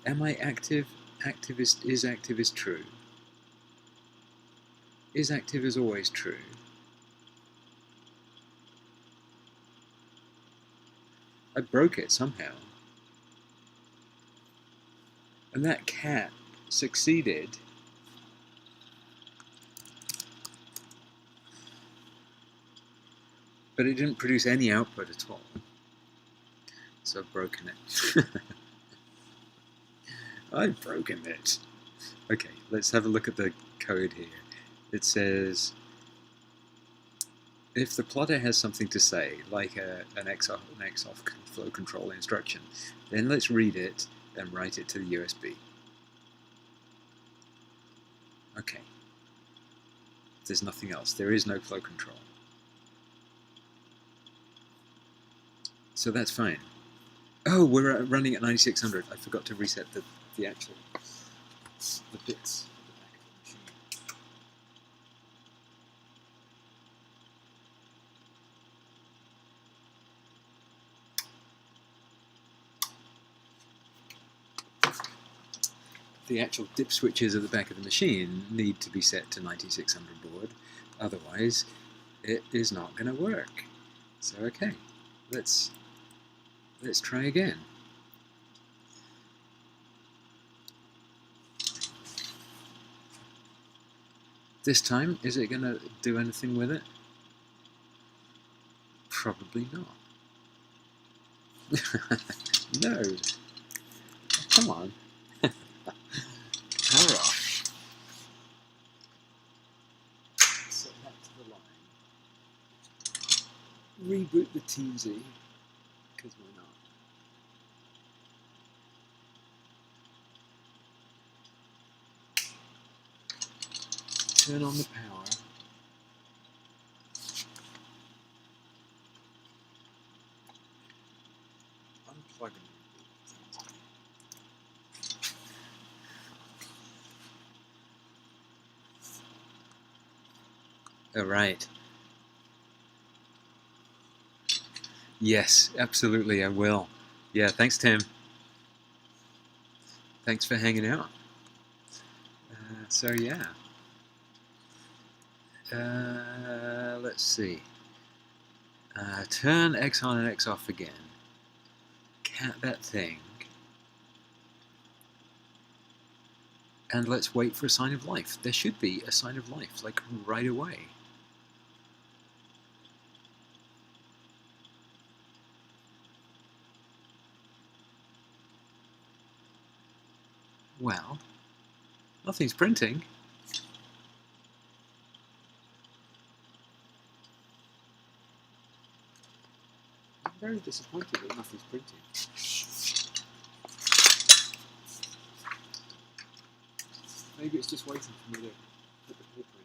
am I active? Is active is true. Is active is always true. I broke it somehow. And that cat succeeded. But it didn't produce any output at all. So I've broken it. I've broken it. Okay, let's have a look at the code here. It says, if the plotter has something to say, like an X-off flow control instruction, then let's read it and write it to the USB. Okay. There's nothing else. There is no flow control. So that's fine. Oh, we're running at 9600. I forgot to reset the actual bits. The actual dip switches at the back of the machine need to be set to 9600 baud, otherwise it is not going to work. So okay, let's try again. This time, is it going to do anything with it? Probably not. No. Come on. Alright. Set that to the line. Reboot the TZ, because why not? Turn on the power. Unplug them. Oh, right. Yes, absolutely, I will. Yeah, thanks, Tim. Thanks for hanging out. So, yeah. Let's see. Turn X on and X off again. Cat that thing. And let's wait for a sign of life. There should be a sign of life, like right away. Well, nothing's printing. I'm very disappointed that nothing's printing. Maybe it's just waiting for me to put the paper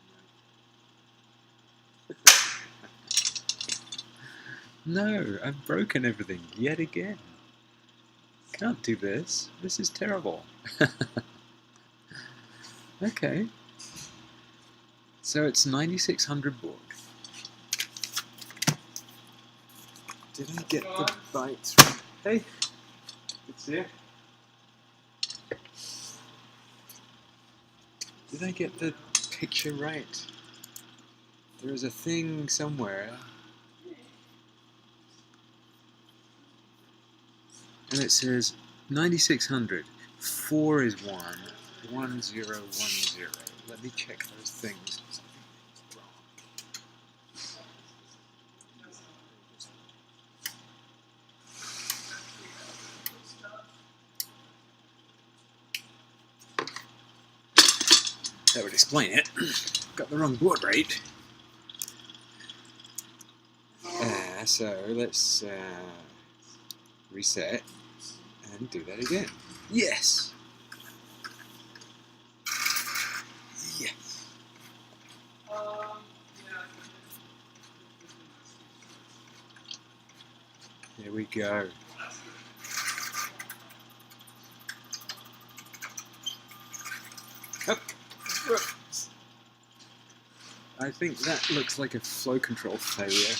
in there. No, I've broken everything yet again. Can't do this. This is terrible. Okay. So it's 9600 baud. Did I get the bytes right? Hey, good to see you. Did I get the picture right? There is a thing somewhere. And it says 9600. 4 is 1. 1010. Let me check those things. That would explain it. Got the wrong baud rate. So let's reset and do that again. Yes! Yes! There we go. Oh. I think that looks like a flow control failure.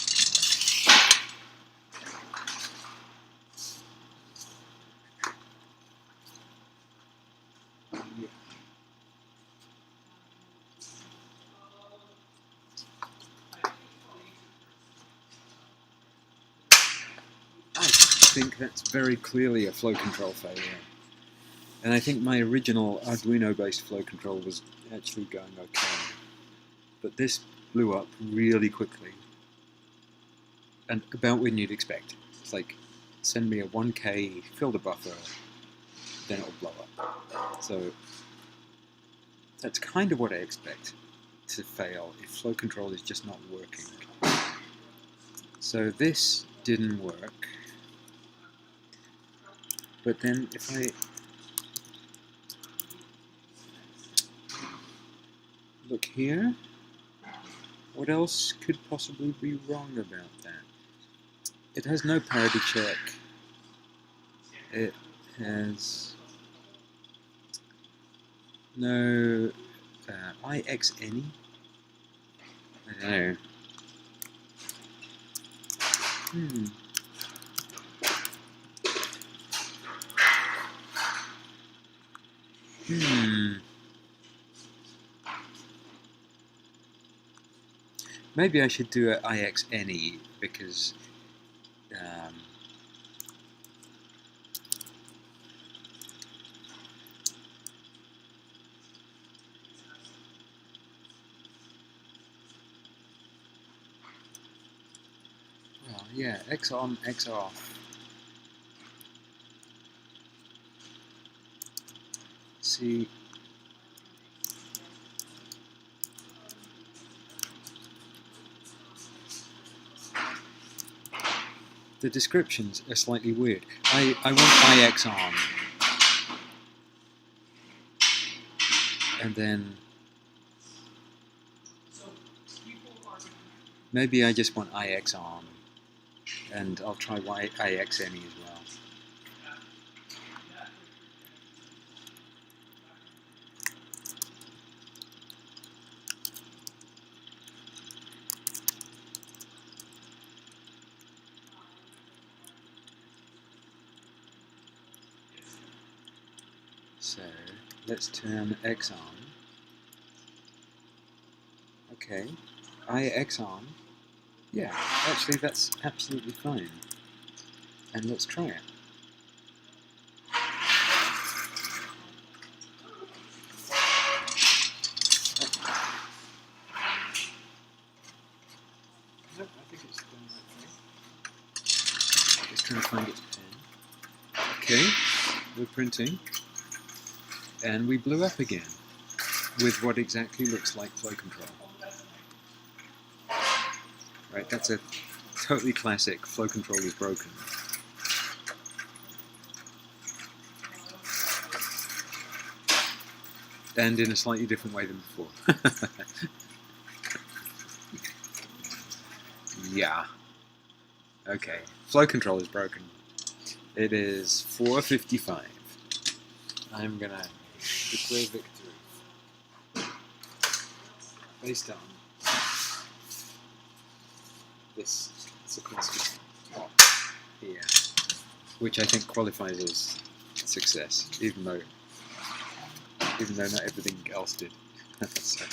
think that's very clearly a flow control failure. And I think my original Arduino-based flow control was actually going okay. But this blew up really quickly. And about when you'd expect. It's like, send me a 1K, fill the buffer, then it'll blow up. So that's kind of what I expect to fail if flow control is just not working. So this didn't work. But then if I look here, what else could possibly be wrong about that? It has no parity check. It has no IXNE. I don't know. Maybe I should do an IXNE because well, yeah, X on, X off. See. The descriptions are slightly weird. I want IX on. And then maybe I just want IX on. And I'll try IXNE as well. So let's turn X on. Okay, IX on. Yeah, actually that's absolutely fine. And let's try it. Nope, I think it's done right thing. Just trying to find its pen. Okay, we're printing. And we blew up again with what exactly looks like flow control. Right, that's a totally classic flow control is broken. And in a slightly different way than before. Yeah. Okay, flow control is broken. It is 4:55. I'm gonna declare victory based on this sequence here, which I think qualifies as success, even though not everything else did. So,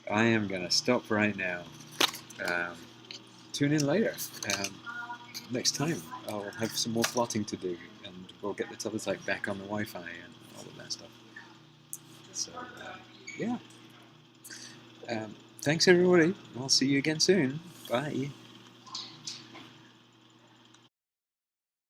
I am gonna stop right now. Tune in later. Next time I'll have some more plotting to do, and we'll get the teletype back on the Wi-Fi and all of that stuff. So yeah. Thanks everybody. I'll see you again soon. Bye.